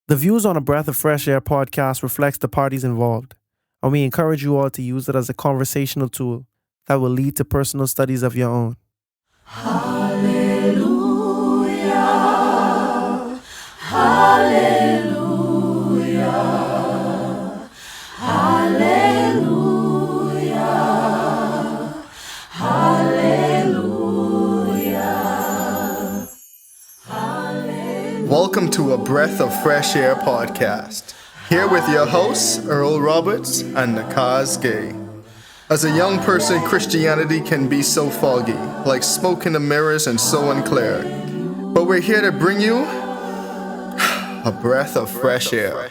The views on a Breath of Fresh Air podcast reflects the parties involved, and we encourage you all to use it as a conversational tool that will lead to personal studies of your own. Hallelujah, hallelujah, hallelujah, hallelujah, hallelujah. Welcome to a Breath of Fresh Air podcast. Here with your hosts, Earl Roberts and Nakhaz Gay. As a young person, Christianity can be so foggy, like smoke in the mirrors and so unclear. But we're here to bring you a breath of fresh air.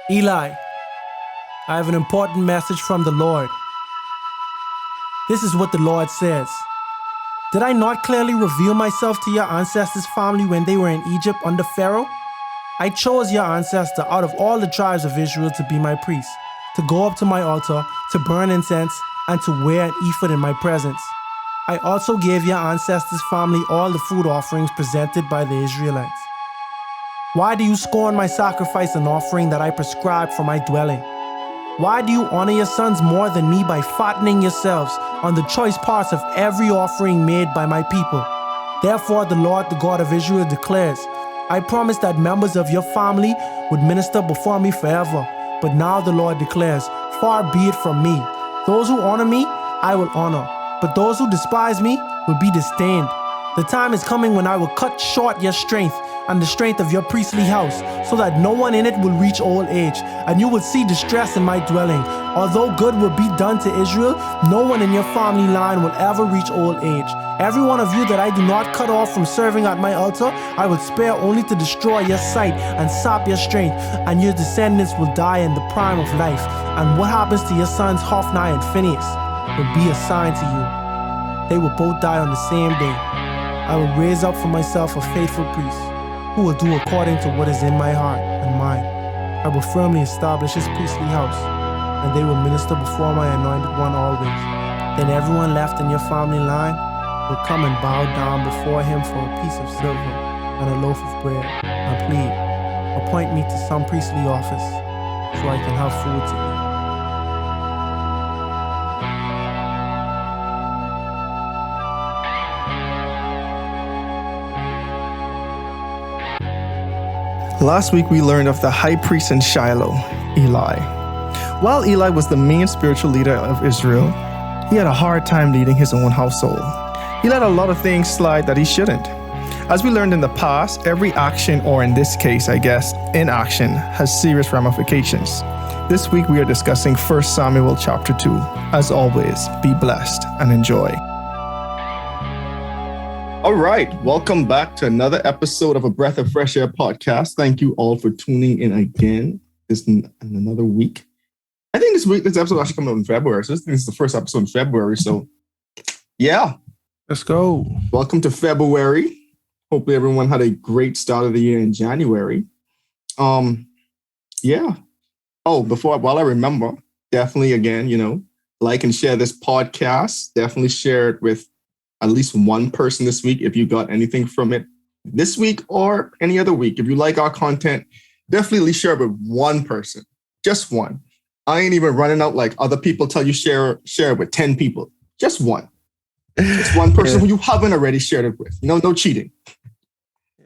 Eli, I have an important message from the Lord. This is what the Lord says. Did I not clearly reveal myself to your ancestors' family when they were in Egypt under Pharaoh? I chose your ancestor out of all the tribes of Israel to be my priest, to go up to my altar, to burn incense, and to wear an ephod in my presence. I also gave your ancestors' family all the food offerings presented by the Israelites. Why do you scorn my sacrifice and offering that I prescribed for my dwelling? Why do you honor your sons more than me by fattening yourselves on the choice parts of every offering made by my people? Therefore, the Lord, the God of Israel, declares, I promised that members of your family would minister before me forever. But now the Lord declares, far be it from me. Those who honor me, I will honor. But those who despise me will be disdained. The time is coming when I will cut short your strength and the strength of your priestly house, so that no one in it will reach old age, and you will see distress in my dwelling. Although good will be done to Israel, no one in your family line will ever reach old age. Every one of you that I do not cut off from serving at my altar, I will spare only to destroy your sight and sap your strength, and your descendants will die in the prime of life. And what happens to your sons Hophni and Phinehas will be a sign to you. They will both die on the same day. I will raise up for myself a faithful priest, who will do according to what is in my heart and mind. I will firmly establish his priestly house, and they will minister before my anointed one always. Then everyone left in your family line will come and bow down before him for a piece of silver and a loaf of bread, and plead, appoint me to some priestly office, so I can have food to eat. Last week we learned of the high priest in Shiloh, Eli. While Eli was the main spiritual leader of Israel, he had a hard time leading his own household. He let a lot of things slide that he shouldn't. As we learned in the past, every action, or in this case, I guess, inaction, has serious ramifications. This week we are discussing 1 Samuel chapter 2. As always, be blessed and enjoy. All right, welcome back to another episode of a Breath of Fresh Air podcast. Thank you all for tuning in again. This in another week. I think this episode actually coming out in February. So this is the first episode in February. So yeah, Let's go. welcome to February. Hopefully everyone had a great start of the year in January. Yeah. Oh, while I remember, definitely again, like and share this podcast. Definitely share it with at least one person this week if you got anything from it this week or any other week. If you like our content, definitely share it with one person, just one. I ain't even running out like other people tell you share it with 10 people, just one. Just one person who you haven't already shared it with. No cheating.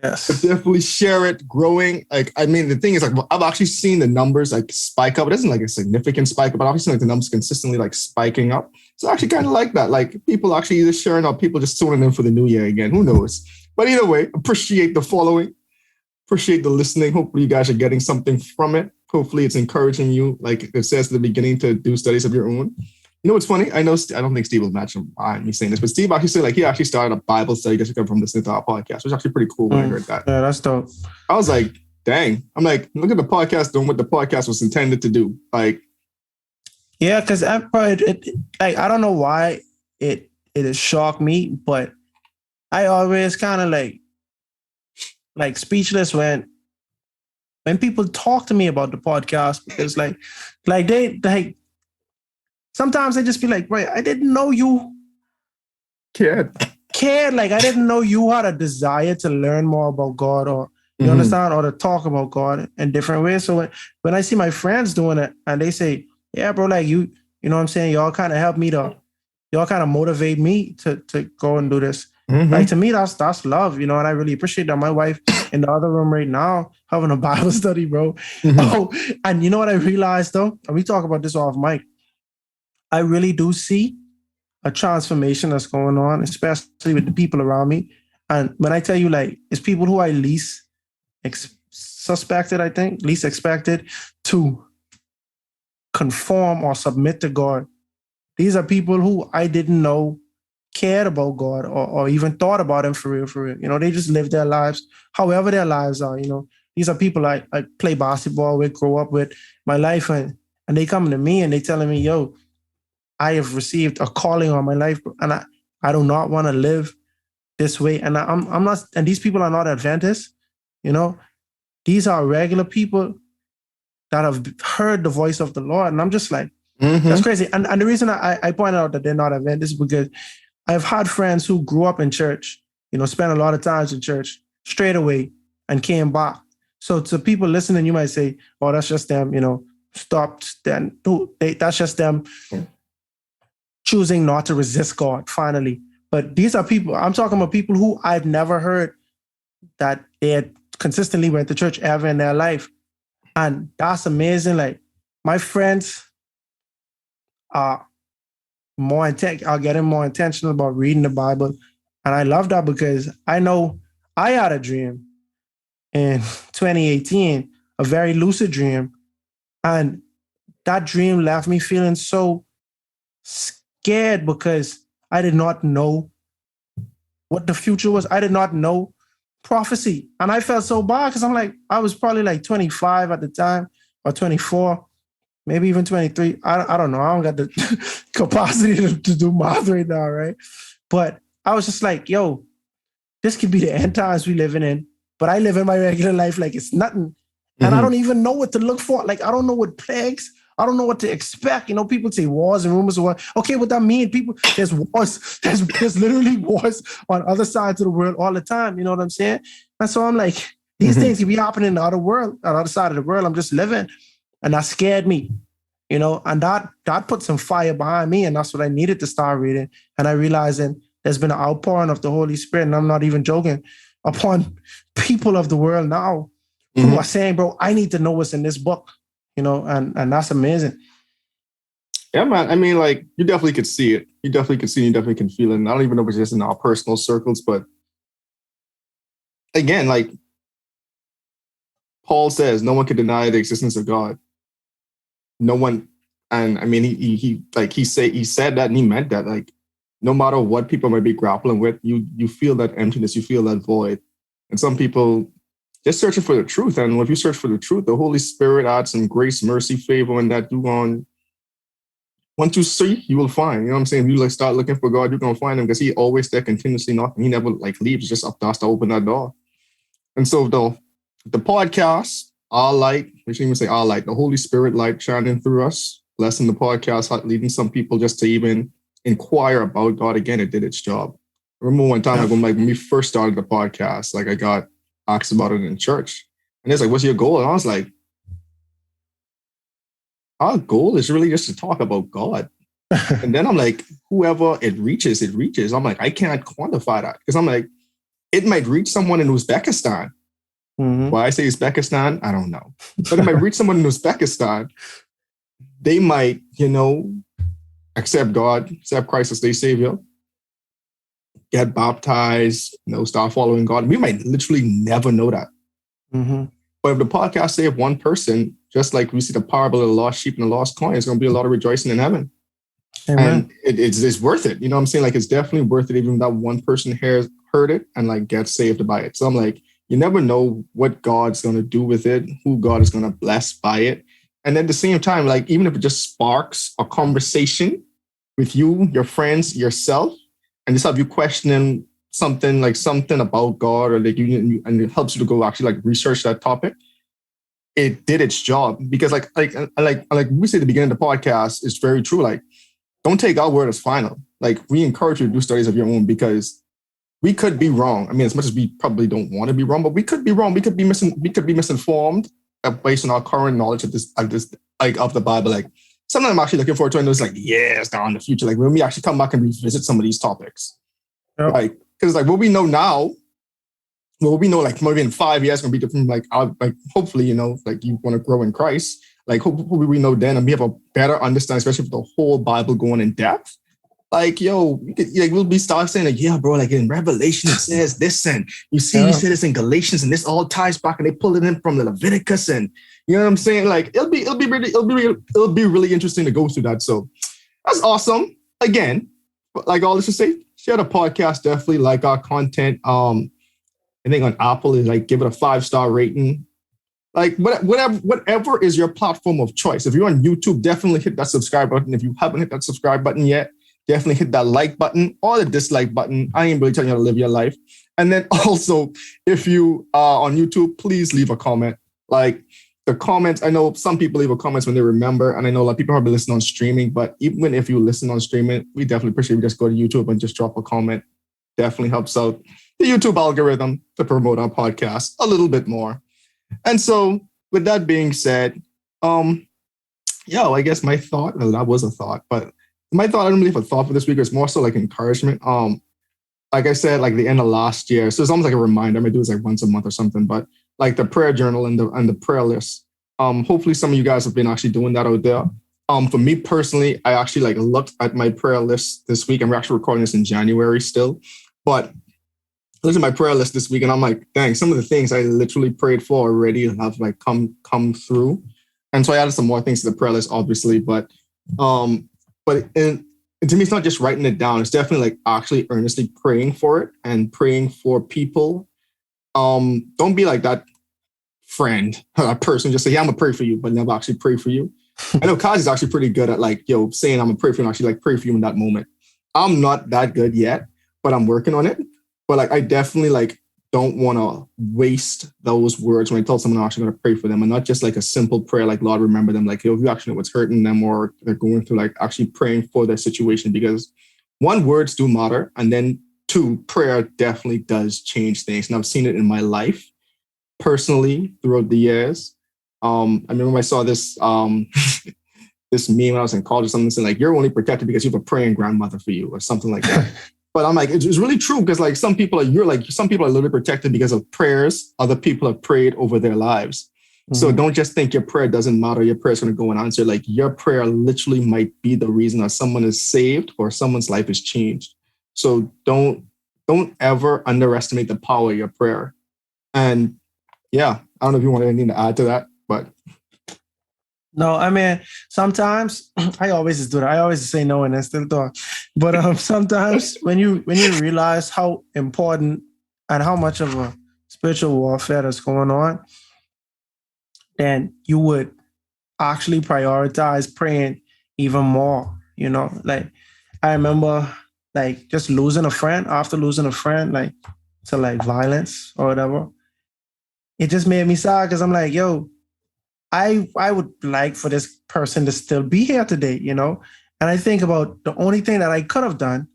Yes. But definitely share it, growing. The thing is, I've actually seen the numbers spike up. It isn't a significant spike, but I've seen the numbers consistently spiking up. So I actually kind of like that. People actually either sharing or people just tuning in for the new year again. Who knows? But either way, appreciate the following. Appreciate the listening. Hopefully you guys are getting something from it. Hopefully it's encouraging you, like it says at the beginning, to do studies of your own. You know what's funny? I don't think Steve will match me saying this, but Steve actually said he actually started a Bible study just from listening to our podcast, which is actually pretty cool when I heard that. Yeah, that's dope. I was like, dang. I'm like, look at the podcast doing what the podcast was intended to do. Yeah, because I don't know why it has shocked me, but I always kind of like speechless when people talk to me about the podcast, because they sometimes they just be like, right, I didn't know you kid. cared. Like I didn't know you had a desire to learn more about God, or you understand, or to talk about God in different ways. So when I see my friends doing it and they say, yeah, bro, like you know what I'm saying? Y'all kind of help me y'all kind of motivate me to go and do this. Like to me, that's love, you know, and I really appreciate that. My wife in the other room right now having a Bible study, bro. Oh, and you know what I realized though? And we talk about this off mic. I really do see a transformation that's going on, especially with the people around me. And when I tell you, like, it's people who I least suspected, I think, least expected to conform or submit to God. These are people who I didn't know cared about God, or even thought about him for real, for real. You know, they just live their lives, however their lives are, you know. These are people I play basketball with, grow up with, my life, and they come to me and they telling me, yo, I have received a calling on my life, and I do not want to live this way. And I'm not, and these people are not Adventists, you know. These are regular people that have heard the voice of the Lord. And I'm just like, that's crazy. And the reason I pointed out that they're not Adventists is because I've had friends who grew up in church, you know, spent a lot of times in church straight away and came back. So to people listening, you might say, oh, that's just them, you know, that's just them choosing not to resist God finally. But these are people, I'm talking about people who I've never heard that they had consistently went to church ever in their life. And that's amazing. Like my friends are getting more intentional about reading the Bible. And I love that because I know I had a dream in 2018, a very lucid dream. And that dream left me feeling so scared because I did not know what the future was. I did not know prophecy. And I felt so bad because I'm like, I was probably like 25 at the time, or 24, maybe even 23. I don't know. I don't got the capacity to do math right now, right? But I was just like, yo, this could be the end times we living in. But I live in my regular life like it's nothing. And I don't even know what to look for. Like, I don't know what plagues. I don't know what to expect. You know, people say wars and rumors of war. Okay, what that mean? People, there's wars. There's literally wars on other sides of the world all the time. You know what I'm saying? And so I'm like, these things can be happening in the other world, on the other side of the world. I'm just living. And that scared me, you know, and that put some fire behind me. And that's what I needed to start reading. And I realized that there's been an outpouring of the Holy Spirit, and I'm not even joking, upon people of the world now who are saying, bro, I need to know what's in this book, you know, and that's amazing. Yeah, man. I mean, like, you definitely could see it. You definitely can see it. You definitely can feel it. And I don't even know if it's just in our personal circles, but again, like Paul says, no one can deny the existence of God. No one. And I mean, he said that, and he meant that. Like, no matter what people might be grappling with, you feel that emptiness, you feel that void. And some people just searching for the truth. And if you search for the truth, the Holy Spirit adds some grace, mercy, favor, and that once you see, you will find. You know what I'm saying? If you like start looking for God, you're gonna find him because he always there continuously knocking. He never like leaves, just up to us to open that door. And so the podcast, our light, we shouldn't even say our light, the Holy Spirit light shining through us, blessing the podcast, leading some people just to even inquire about God again. It did its job. I remember one time, like when we first started the podcast, like I got asked about it in church. And it's like, what's your goal? And I was like, our goal is really just to talk about God. And then I'm like, whoever it reaches, it reaches. I'm like, I can't quantify that. Because I'm like, it might reach someone in Uzbekistan. Why I say Uzbekistan, I don't know. But it might reach someone in Uzbekistan. They might, you know, accept God, accept Christ as their savior, get baptized, you know, start following God. We might literally never know that. But if the podcast saved one person, just like we see the parable of the lost sheep and the lost coin, it's going to be a lot of rejoicing in heaven. Amen. And it's worth it. You know what I'm saying? Like, it's definitely worth it, even if that one person heard it and like gets saved by it. So I'm like, you never know what God's going to do with it, who God is going to bless by it. And at the same time, like, even if it just sparks a conversation with you, your friends, yourself, and just have you questioning something about God, or like and it helps you to go actually like research that topic, it did its job. Because like we say at the beginning of the podcast, it's very true. Like, don't take our word as final. Like, we encourage you to do studies of your own, because we could be wrong. I mean, as much as we probably don't want to be wrong, but we could be wrong. We could be misinformed based on our current knowledge of this like of the Bible. Like something I'm actually looking forward to, and it's like, yes, now in the future, like when we actually come back and revisit some of these topics, like because like what we know now, what we know like maybe in 5 years gonna be different. Like hopefully, you know, like you want to grow in Christ. Like hopefully we know then, and we have a better understanding, especially with the whole Bible going in depth. Like, yo, we'll be start saying like, yeah, bro, like in Revelation it says this, and you see, you said this in Galatians, and this all ties back, and they pull it in from the Leviticus, and you know what I'm saying? Like, it'll be really interesting to go through that. So that's awesome. Again, like all this to say, share the podcast, definitely like our content. I think on Apple is like give it a 5-star rating. Like whatever is your platform of choice. If you're on YouTube, definitely hit that subscribe button. If you haven't hit that subscribe button yet, definitely hit that like button or the dislike button. I ain't really telling you how to live your life. And then also, if you are on YouTube, please leave a comment. Like the comments, I know some people leave a comments when they remember, and I know a lot of people probably listen on streaming, but even if you listen on streaming, we definitely appreciate you just go to YouTube and just drop a comment. Definitely helps out the YouTube algorithm to promote our podcast a little bit more. And so with that being said, I guess my thought, well, that was a thought, but my thought, I don't really have a thought for this week. It's more so like encouragement. Like I said, like the end of last year. So it's almost like a reminder. I may do this like once a month or something, but like the prayer journal and the prayer list. Hopefully some of you guys have been actually doing that out there. For me personally, I actually like looked at my prayer list this week, and we're actually recording this in January still. But I looked at my prayer list this week, and I'm like, dang, some of the things I literally prayed for already have like come through. And so I added some more things to the prayer list, obviously, but to me, it's not just writing it down. It's definitely like actually earnestly praying for it and praying for people. Don't be like that friend, that person, just say, yeah, I'm gonna pray for you, but never actually pray for you. I know Kaz is actually pretty good at like, saying I'm gonna pray for you and actually like pray for you in that moment. I'm not that good yet, but I'm working on it. But like, I definitely like don't want to waste those words when I tell someone I'm actually going to pray for them, and not just like a simple prayer like, Lord, remember them. Like, if you actually know what's hurting them or they're going through, like actually praying for their situation, because one, words do matter. And then two, prayer definitely does change things. And I've seen it in my life personally throughout the years. I remember I saw this, this meme when I was in college or something saying like, you're only protected because you have a praying grandmother for you or something like that. But I'm like, it's really true, because like some people are literally protected because of prayers other people have prayed over their lives. Mm-hmm. So don't just think your prayer doesn't matter. Your prayer is going to go unanswered. Like your prayer literally might be the reason that someone is saved or someone's life is changed. So don't ever underestimate the power of your prayer. And yeah, I don't know if you want anything to add to that, but. No, I mean, sometimes I always do that. I always say no and then still talk. But sometimes when you realize how important and how much of a spiritual warfare that's going on, then you would actually prioritize praying even more. You know, like I remember like just losing a friend, after losing a friend, like to like violence or whatever. It just made me sad, because I'm like, yo, I would like for this person to still be here today, you know? And I think about the only thing that I could have done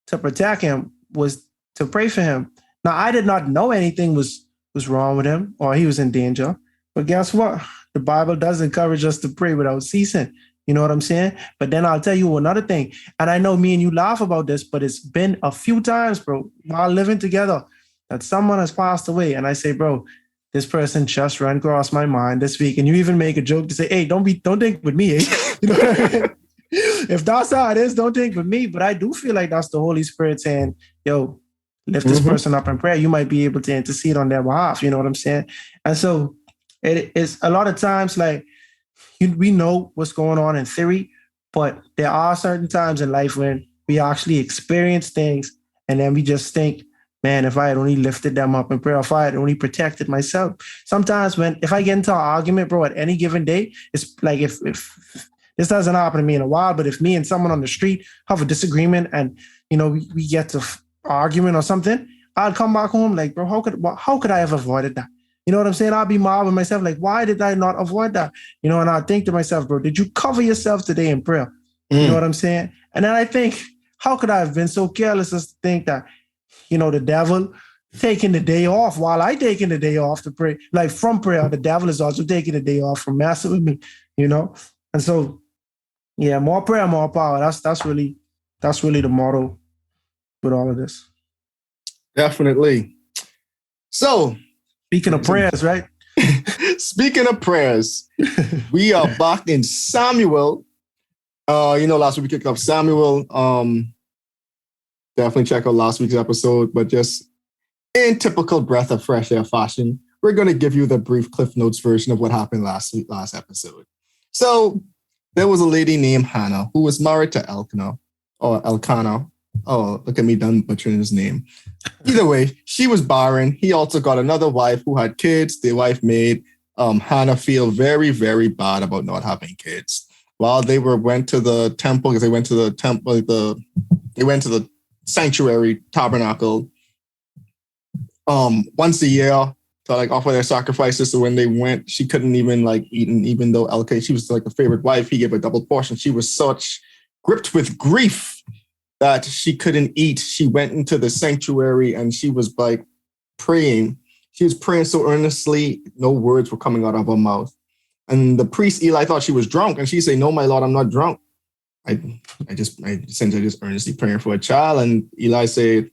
to protect him was to pray for him. Now, I did not know anything was wrong with him or he was in danger. But guess what? The Bible does encourage us to pray without ceasing. You know what I'm saying? But then I'll tell you another thing. And I know me and you laugh about this, but it's been a few times, bro, while living together, that someone has passed away. And I say, bro, this person just ran across my mind this week. And you even make a joke to say, hey, don't think with me. Eh? You know what I mean? If that's how it is, don't think with me. But I do feel like that's the Holy Spirit saying, yo, lift this person up in prayer. You might be able to intercede on their behalf. You know what I'm saying? And so it is a lot of times like we know what's going on in theory, but there are certain times in life when we actually experience things and then we just think, man, if I had only lifted them up in prayer, if I had only protected myself. Sometimes if I get into an argument, bro, at any given day, it's like if this doesn't happen to me in a while, but if me and someone on the street have a disagreement and, you know, we get to argument or something, I'll come back home like, bro, how could I have avoided that? You know what I'm saying? I'll be mad with myself like, why did I not avoid that? You know, and I think to myself, bro, did you cover yourself today in prayer? You know what I'm saying? And then I think, how could I have been so careless as to think that the devil taking the day off while I taking the day off to pray. Like from prayer, the devil is also taking the day off from messing with me, And so, yeah, more prayer, more power. That's really the motto with all of this. Definitely. So, speaking of prayers, right? Speaking of prayers, we are back in Samuel. Last week we kicked off Samuel. Definitely check out last week's episode, but just in typical breath of fresh air fashion, we're going to give you the brief Cliff Notes version of what happened last episode. So there was a lady named Hannah who was married to Elkanah. Oh, look at me done butchering his name. Either way, she was barren. He also got another wife who had kids. The wife made Hannah feel very, very bad about not having kids. While they went to the temple, because they went to the temple, they went to the sanctuary tabernacle once a year to offer their sacrifices. So when they went, she couldn't even eat, and even though LK, she was the favorite wife, he gave a double portion. She was such gripped with grief that she couldn't eat. She went into the sanctuary and she was praying. She was praying so earnestly, no words were coming out of her mouth. And the priest Eli thought she was drunk, and she said, "No, my lord, I'm not drunk. I just earnestly praying for a child." And Eli said,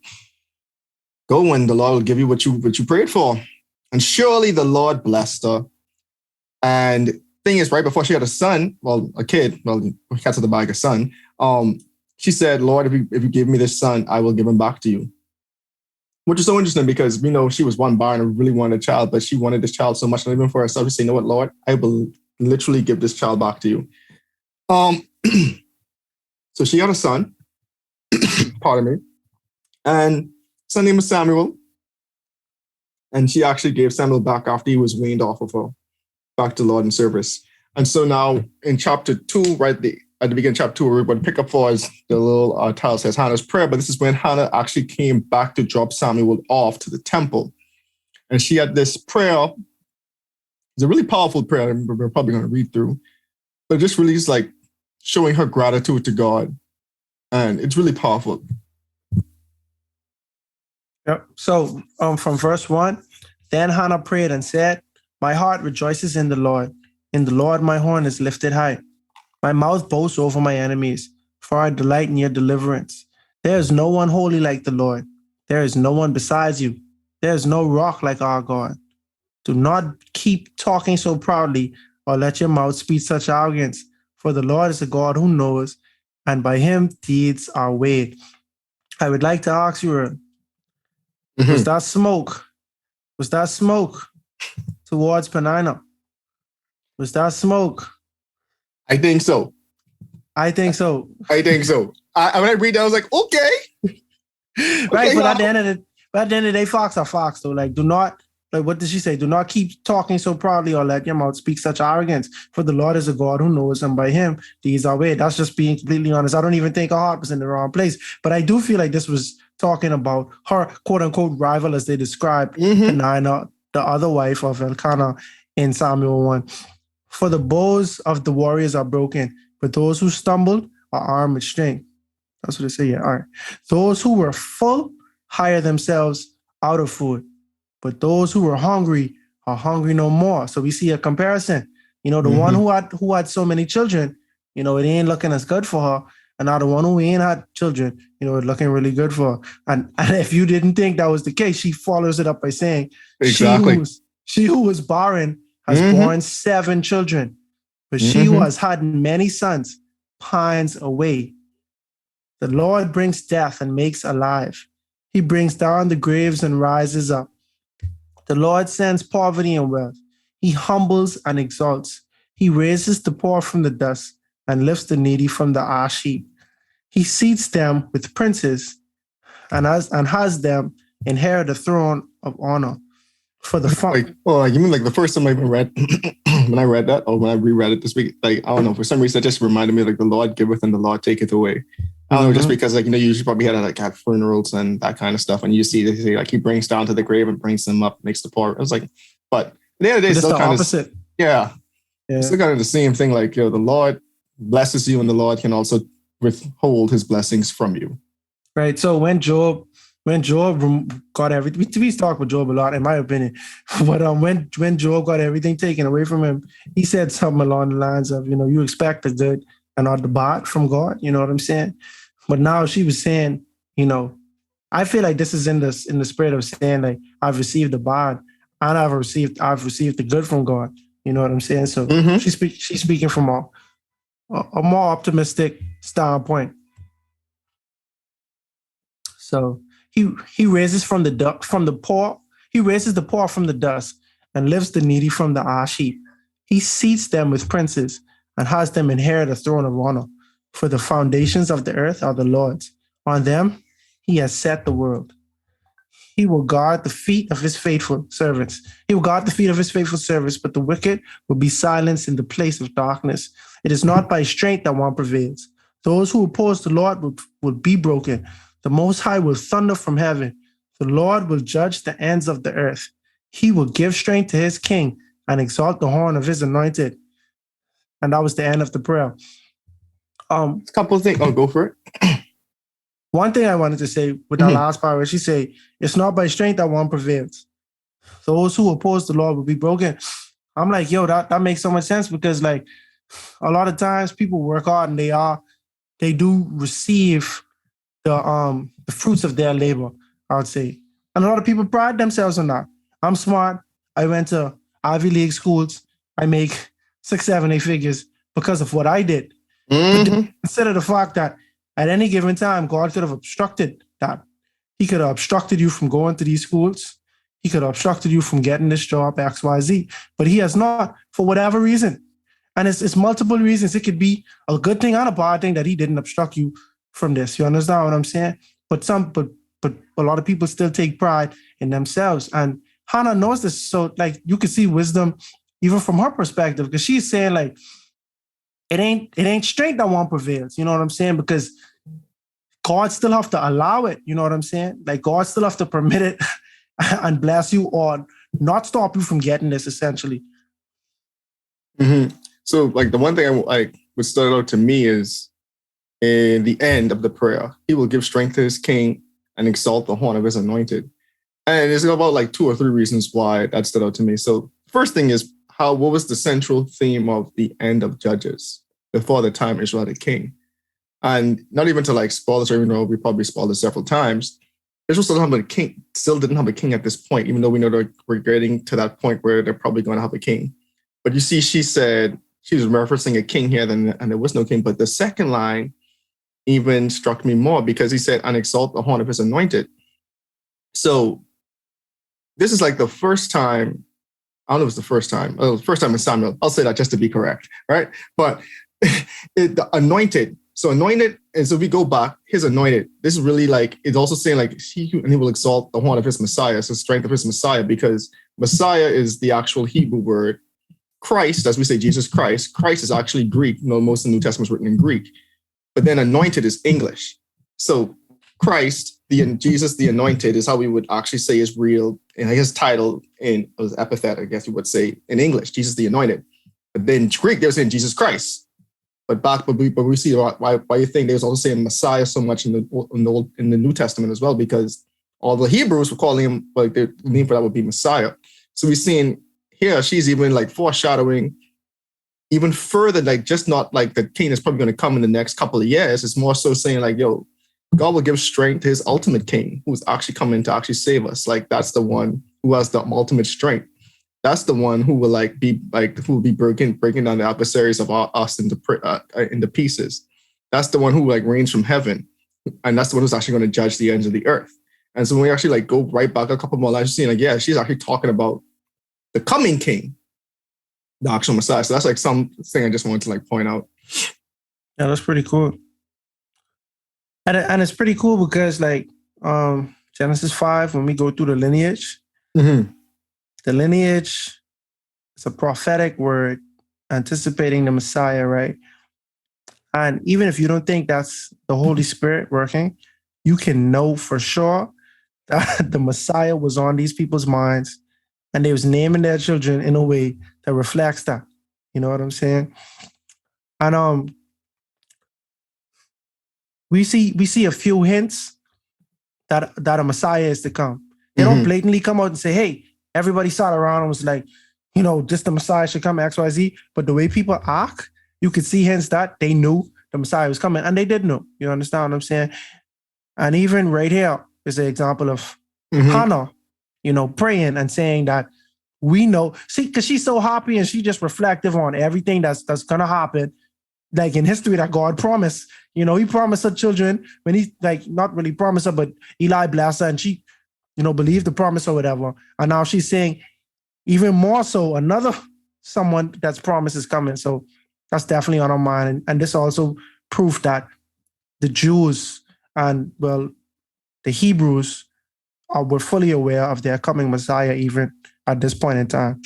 "Go, and the Lord will give you what you prayed for." And surely the Lord blessed her. And thing is, right before she had a kid, cats at the bag, a son, she said, "Lord, if you give me this son, I will give him back to you." Which is so interesting because we know she was one barren and really wanted a child, but she wanted this child so much, not even for herself. She said, "You know what, Lord, I will literally give this child back to you." So she had a son, pardon me, and son name was Samuel. And she actually gave Samuel back after he was weaned off of her, back to Lord in service. And so now in chapter 2, right at the beginning of chapter 2, we're going to pick up for as the little title says, Hannah's prayer. But this is when Hannah actually came back to drop Samuel off to the temple. And she had this prayer. It's a really powerful prayer we're probably going to read through. But just really is showing her gratitude to God. And it's really powerful. Yep. So from verse 1, then Hannah prayed and said, "My heart rejoices in the Lord. In the Lord my horn is lifted high. My mouth boasts over my enemies, for I delight in your deliverance. There is no one holy like the Lord. There is no one besides you. There is no rock like our God. Do not keep talking so proudly, or let your mouth speak such arrogance, for the Lord is a God who knows, and by him deeds are weighed." I would like to ask you, Earl, was that smoke? Was that smoke towards Penina? Was that smoke? I think so. I think so. When I read that, I was like, okay. Right, but at the end of the day, fox are fox, though. Do not, what did she say? Do not keep talking so proudly, or let your mouth speak such arrogance. For the Lord is a God who knows, and by him these are weighed. That's just being completely honest. I don't even think her heart was in the wrong place. But I do feel like this was talking about her quote unquote rival, as they described Penina, the other wife of Elkanah in Samuel 1. For the bows of the warriors are broken, but those who stumbled are armed with strength. That's what they say. Yeah, all right. Those who were full hire themselves out of food, but those who were hungry are hungry no more. So we see a comparison. The one who had so many children, it ain't looking as good for her. And now the one who ain't had children, it's looking really good for her. And if you didn't think that was the case, she follows it up by saying, exactly. She who was barren has borne 7 children, but she who has had many sons pines away. The Lord brings death and makes alive. He brings down the graves and rises up. The Lord sends poverty and wealth. He humbles and exalts. He raises the poor from the dust and lifts the needy from the ash heap. He seats them with princes and has them inherit the throne of honor. For the fun. You mean the first time I even read when I read that, or when I reread it this week, I don't know, for some reason it just reminded me the Lord giveth and the Lord taketh away. I don't know, just because you usually probably had at funerals and that kind of stuff, and you see they say he brings down to the grave and brings them up, makes the poor. I was but at the end of the day, it's still kind of opposite. Yeah. It's still kind of the same thing. The Lord blesses you, and the Lord can also withhold his blessings from you. Right. So when Job when Job got everything, we talk about Job a lot, in my opinion. But when Job got everything taken away from him, he said something along the lines of, you expect the good and not the bad from God. You know what I'm saying? But now she was saying, I feel like this is in the spirit of saying like I've received the bad and I've received the good from God. You know what I'm saying? So Mm-hmm. she's speaking from a more optimistic standpoint. So he raises from the poor. He raises the poor from the dust and lifts the needy from the ash heap. He seats them with princes and has them inherit a throne of honor. For the foundations of the earth are the Lord's. On them he has set the world. He will guard the feet of his faithful servants. He will guard the feet of his faithful servants, but the wicked will be silenced in the place of darkness. It is not by strength that one prevails. Those who oppose the Lord will be broken. The Most High will thunder from heaven. The Lord will judge the ends of the earth. He will give strength to his king and exalt the horn of his anointed. And that was the end of the prayer. A couple of things. Oh, go for it. One thing I wanted to say with that last part, where she say, it's not by strength that one prevails. Those who oppose the Lord will be broken. I'm like, yo, that makes so much sense because like a lot of times people work hard and they do receive the fruits of their labor, I would say. And a lot of people pride themselves on that. I'm smart. I went to Ivy League schools. I make 6, 7, 8 figures because of what I did. But consider the fact that at any given time, God could have obstructed that. He could have obstructed you from going to these schools. He could have obstructed you from getting this job, X, Y, Z. But he has not, for whatever reason. And it's multiple reasons. It could be a good thing and a bad thing that he didn't obstruct you from this. You understand what I'm saying? But a lot of people still take pride in themselves. And Hannah knows this. So like you could see wisdom even from her perspective, because she's saying like, it ain't strength that one prevails. You know what I'm saying? Because God still have to allow it. You know what I'm saying? Like God still have to permit it and bless you or not stop you from getting this essentially. So like the one thing what stood out to me is in the end of the prayer, he will give strength to his king and exalt the horn of his anointed. And it's about like 2 or 3 reasons why that stood out to me. So first thing is what was the central theme of the end of Judges before the time Israel had a king? And not even to like spoil this, or even though we probably spoiled it several times, Israel still didn't have a king at this point, even though we know that we're getting to that point where they're probably going to have a king. But you see, she said, she was referencing a king here, and there was no king. But the second line even struck me more because he said, and exalt the horn of his anointed. So this is like the first time, I don't know if it's the first time. Oh, the first time in Samuel. I'll say that just to be correct, right? But the anointed. So anointed, and so if we go back, his anointed. This is really like, it's also saying like, and he will exalt the horn of his Messiah, so strength of his Messiah, because Messiah is the actual Hebrew word. Christ, as we say, Jesus Christ. Christ is actually Greek. Most of the New Testament is written in Greek. But then anointed is English. So Christ, Jesus the anointed, is how we would actually say is real. And his title in his epithet, I guess you would say in English, Jesus the anointed. But then Greek, they're saying Jesus Christ. But we see why you think they was also saying Messiah so much in the New Testament as well, because all the Hebrews were calling him, like the name for that would be Messiah. So we're seeing here she's even like foreshadowing even further, like just not like the king is probably going to come in the next couple of years. It's more so saying like, yo, God will give strength to his ultimate king, who's actually coming to actually save us. Like that's the one who has the ultimate strength. That's the one who will who will be breaking down the adversaries of us into pieces. That's the one who like reigns from heaven, and that's the one who's actually going to judge the ends of the earth. And so when we actually like go right back a couple more lines, you're seeing like, yeah, she's actually talking about the coming king, the actual Messiah. So that's like something I just wanted to like point out. Yeah, that's pretty cool. And it's pretty cool because like Genesis 5, when we go through the lineage, the lineage is a prophetic word anticipating the Messiah, right? And even if you don't think that's the Holy Spirit working, you can know for sure that the Messiah was on these people's minds and they was naming their children in a way that reflects that. You know what I'm saying? And we see a few hints that a Messiah is to come. They don't blatantly come out and say, hey, everybody sat around and was like, just the Messiah should come, XYZ. But the way people act, you could see hence that they knew the Messiah was coming, and they did know. You understand what I'm saying? And even right here is an example of Hannah, praying and saying that we know. See, because she's so happy and she just reflective on everything that's gonna happen, like in history that God promised. He promised her children when he not really promised her, but Eli blessed her and she, believed the promise or whatever. And now she's saying even more so another someone that's promised is coming. So that's definitely on our mind. And this also proof that the Jews and the Hebrews were fully aware of their coming Messiah even at this point in time.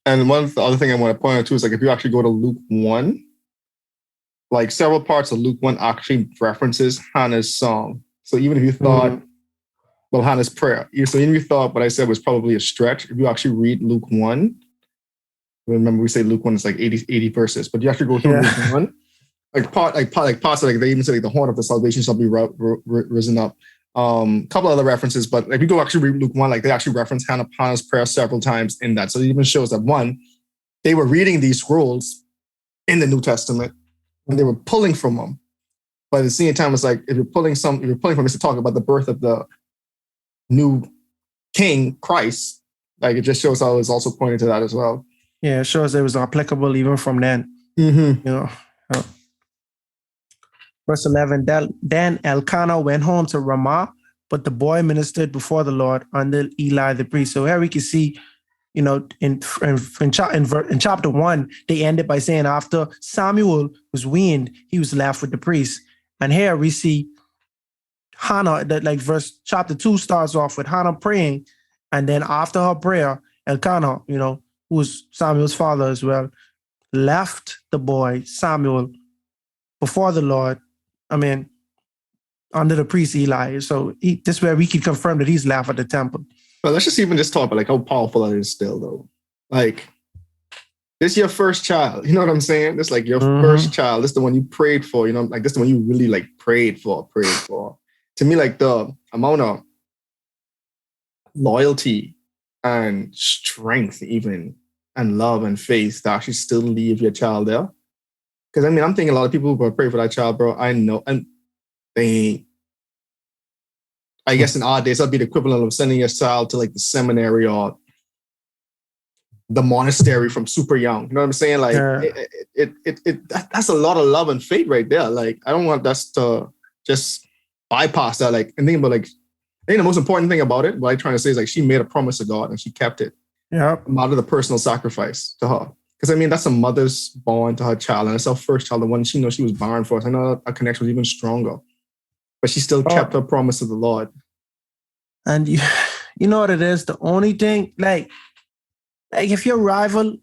And one of the other thing I want to point out too is if you actually go to Luke 1, several parts of Luke 1 actually references Hannah's song. So even if you thought, Hannah's prayer. So even if you thought what I said was probably a stretch, if you actually read Luke 1, remember we say Luke 1 is 80 verses, but you actually go through Luke 1, parts they even say the horn of the salvation shall be risen up. Couple other references, but if you go actually read Luke 1, they actually reference Hannah's prayer several times in that. So it even shows that one, they were reading these scrolls in the New Testament and they were pulling from them. But at the same time, it's if you're pulling from it to talk about the birth of the new King Christ, it just shows how it's also pointed to that as well. Yeah, it shows it was applicable even from then. Verse 11, then Elkanah went home to Ramah, but the boy ministered before the Lord under Eli the priest. So here we can see, in chapter 1, they ended by saying after Samuel was weaned, he was left with the priest. And here we see Hannah, that chapter 2 starts off with Hannah praying. And then after her prayer, Elkanah, who was Samuel's father as well, left the boy Samuel before the Lord. Under the priest Eli. So this is where we can confirm that he's left at the temple. But let's just talk about how powerful that is still, though. This is your first child. You know what I'm saying? This your first child. This is the one you prayed for. This is the one you really prayed for. To me, the amount of loyalty and strength, even, and love and faith to actually still leave your child there. Because I'm thinking a lot of people who are praying for that child, bro. I know, and they, I guess in our days, that'd be the equivalent of sending your child to the seminary or the monastery from super young. You know what I'm saying? That's a lot of love and faith right there. I don't want us to just bypass that. And think about I think the most important thing about it, what I'm trying to say is she made a promise to God and she kept it. Yeah. Out of the personal sacrifice to her. Because that's a mother's bond to her child, and it's her first child, the one she knows she was born for. So I know a connection was even stronger, but she still kept her promise to the Lord. And you know what it is? The only thing, if your rival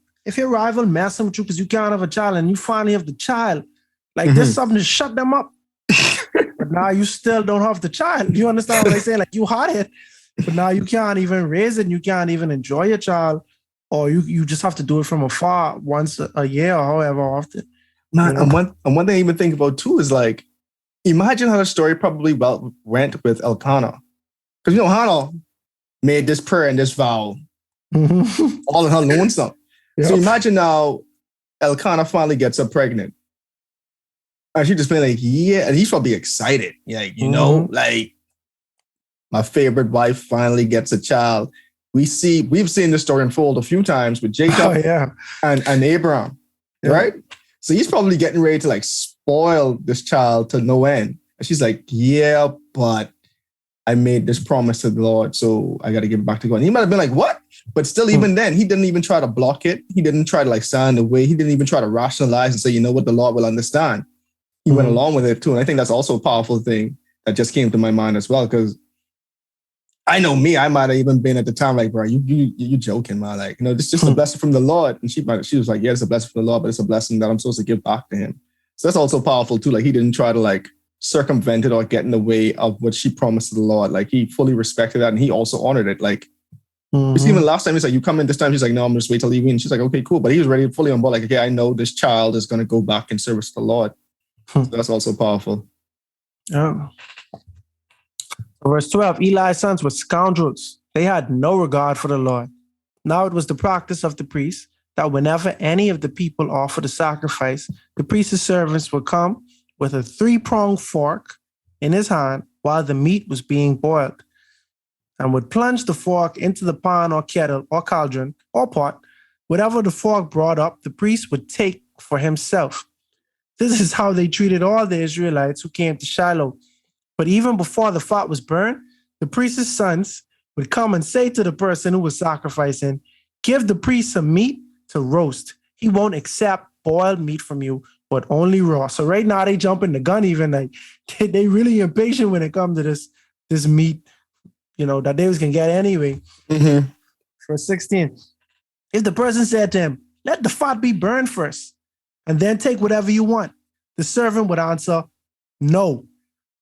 messing with you because you can't have a child, and you finally have the child, there's something to shut them up. But now you still don't have the child. You understand what I'm saying? You had it, but now you can't even raise it. And you can't even enjoy your child. Or you just have to do it from afar once a year or however often. And one thing I even think about too is imagine how the story probably went with Elkanah. Because Hannah made this prayer and this vow all in her lonesome. Yep. So imagine now Elkanah finally gets her pregnant. And she just been yeah, and he's probably excited. My favorite wife finally gets a child. We've seen this story unfold a few times with Jacob and Abraham, right? So he's probably getting ready to spoil this child to no end. And she's yeah, but I made this promise to the Lord, so I got to give it back to God. And he might have been what? But still, even then, he didn't even try to block it. He didn't try to stand away. He didn't even try to rationalize and say, what, the Lord will understand. He went along with it too. And I think that's also a powerful thing that just came to my mind as well, because I know me, I might have even been at the time bro, you joking, man. This is just a blessing from the Lord. And she was yeah, it's a blessing from the Lord, but it's a blessing that I'm supposed to give back to him. So that's also powerful too. He didn't try to circumvent it or get in the way of what she promised to the Lord. He fully respected that and he also honored it. Even last time he's you come in this time, she's no, I'm just wait till you win. She's okay, cool. But he was ready fully on board. Okay, I know this child is going to go back in service to the Lord. So that's also powerful. Yeah. Verse 12, Eli's sons were scoundrels. They had no regard for the Lord. Now it was the practice of the priests that whenever any of the people offered a sacrifice, the priest's servants would come with a 3-pronged fork in his hand while the meat was being boiled, and would plunge the fork into the pan or kettle or cauldron or pot. Whatever the fork brought up, the priest would take for himself. This is how they treated all the Israelites who came to Shiloh. But even before the fat was burned, the priest's sons would come and say to the person who was sacrificing, "Give the priest some meat to roast. He won't accept boiled meat from you, but only raw." So right now they jumping the gun even. Like they really impatient when it comes to this meat, that they was gonna get anyway. Mm-hmm. Verse 16. If the person said to him, "Let the fat be burned first, and then take whatever you want," the servant would answer, "No,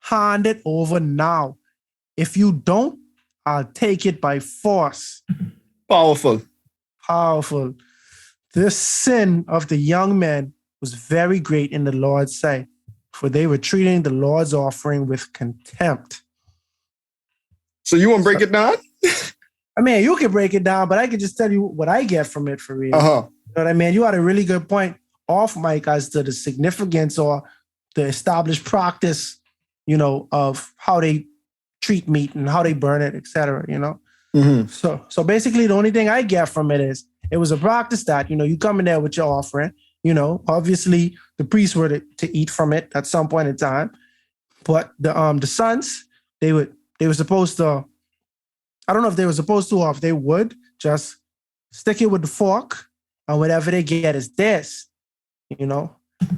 hand it over now. If you don't, I'll take it by force." Powerful. Powerful. This sin of the young men was very great in the Lord's sight, for they were treating the Lord's offering with contempt. So you want to break it down? I mean, you can break it down, but I can just tell you what I get from it for real. Uh-huh. You know what I mean? You had a really good point off mic as to the significance or the established practice, of how they treat meat and how they burn it, etc. Mm-hmm. So basically the only thing I get from it is it was a practice that, you come in there with your offering, obviously the priests were to eat from it at some point in time, but the sons, they were supposed to, I don't know if they were supposed to or if they would just stick it with the fork and whatever they get is theirs,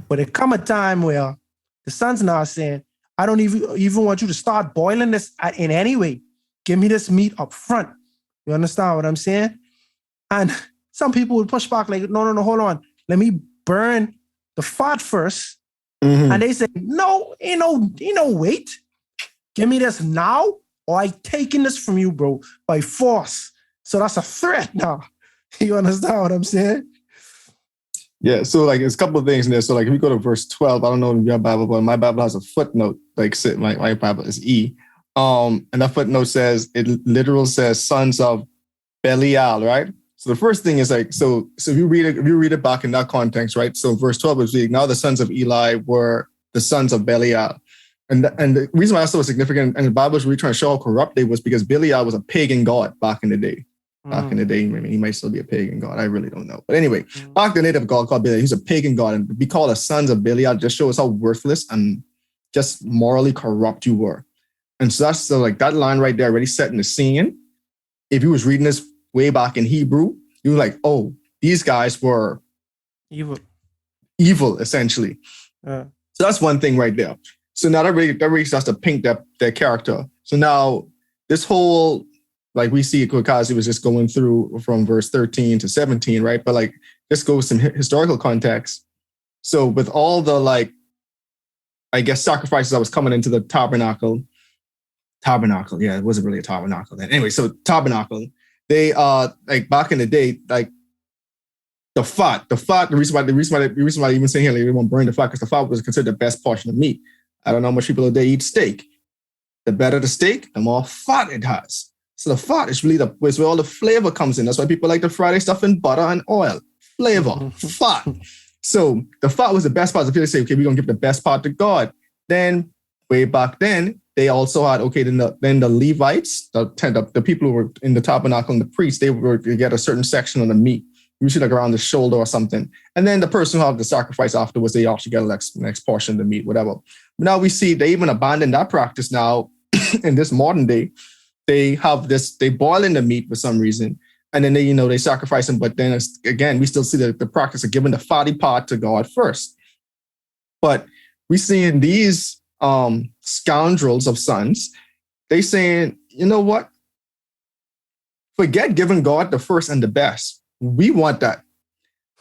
But it come a time where the sons now are saying, "I don't even want you to start boiling this in any way. Give me this meat up front." You understand what I'm saying? And some people would push back like, no, hold on. Let me burn the fat first. Mm-hmm. And they say, "No, ain't no wait. Give me this now, or I taking this from you, bro, by force." So that's a threat now. You understand what I'm saying? Yeah, so it's a couple of things in there. So if we go to verse 12, I don't know if your Bible, but my Bible has a footnote. My Bible is E. And that footnote says, it literal says sons of Belial, right? So the first thing is so if you read it back in that context, right? So verse 12 is now the sons of Eli were the sons of Belial. And the reason why that's so significant, and the Bible is really trying to show how corrupt they was, because Belial was a pagan god back in the day. Back in the day, he might still be a pagan god. I really don't know. But anyway, back the native god called Belial, he's a pagan god. And to be called the sons of Belial just shows how worthless and just morally corrupt you were. And so that's that line right there already setting the scene. If you was reading this way back in Hebrew, you were like, oh, these guys were evil essentially. So that's one thing right there. So now that really starts to paint their character. So now this whole, we see Kwakazi was just going through from verse 13 to 17, right? But this goes some historical context. So with all the sacrifices that was coming into the tabernacle, yeah, it wasn't really a tabernacle then. Anyway, so tabernacle, they back in the day, the fat, the reason why I even saying here, they won't burn the fat, because the fat was considered the best portion of meat. I don't know how much people today eat steak. The better the steak, the more fat it has. So the fat is really where all the flavor comes in. That's why people like to fry their stuff in butter and oil. Flavor, fat. So the fat was the best part. So people say, okay, we're going to give the best part to God. Then way back then, they also had, okay, then the Levites, the people who were in the tabernacle and the priests, they were to get a certain section of the meat, usually around the shoulder or something. And then the person who had the sacrifice afterwards, they actually get the next portion of the meat, whatever. Now we see they even abandoned that practice now in this modern day. They boil in the meat for some reason, and then they sacrifice them. But then again, we still see the practice of giving the fatty part to God first. But we see in these scoundrels of sons, they saying, you know what? Forget giving God the first and the best. We want that.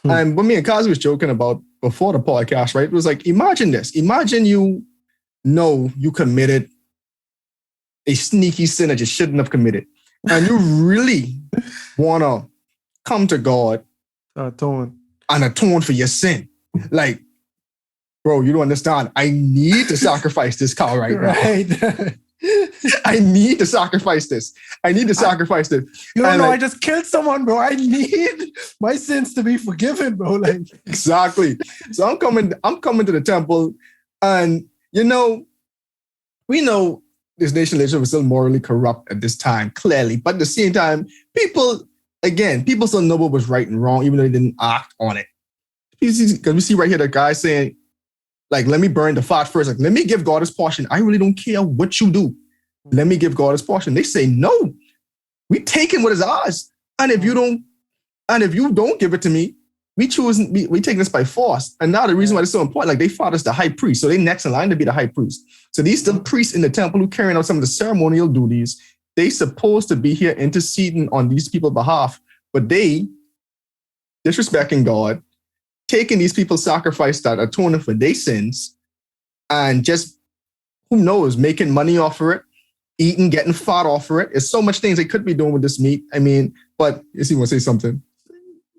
And what me and Kazi was joking about before the podcast, right? It was imagine this. Imagine you committed a sneaky sin that you shouldn't have committed. And you really want to come to God and atone for your sin. Bro, you don't understand. I need to sacrifice this cow right now. I need to sacrifice this. I need to sacrifice this. You don't And know, like, I just killed someone, bro. I need my sins to be forgiven, bro. Like, exactly. So I'm coming to the temple, and we know this nation leadership was still morally corrupt at this time, clearly. But at the same time, people still know what was right and wrong, even though they didn't act on it. Because we see right here the guy saying, like, let me burn the fat first. Like, let me give God his portion. I really don't care what you do. Let me give God his portion. They say, no, we taking what is ours. And if you don't give it to me, we taking this by force. And now the reason why it's so important, like they fought us the high priest. So they next in line to be the high priest. So these still priests in the temple who carrying out some of the ceremonial duties, they supposed to be here interceding on these people's behalf, but they disrespecting God, taking these people's sacrifice that atoning for their sins, and just, who knows, making money off of it, eating, getting fat off of it. There's so much things they could be doing with this meat. I mean, but you see, want to say something?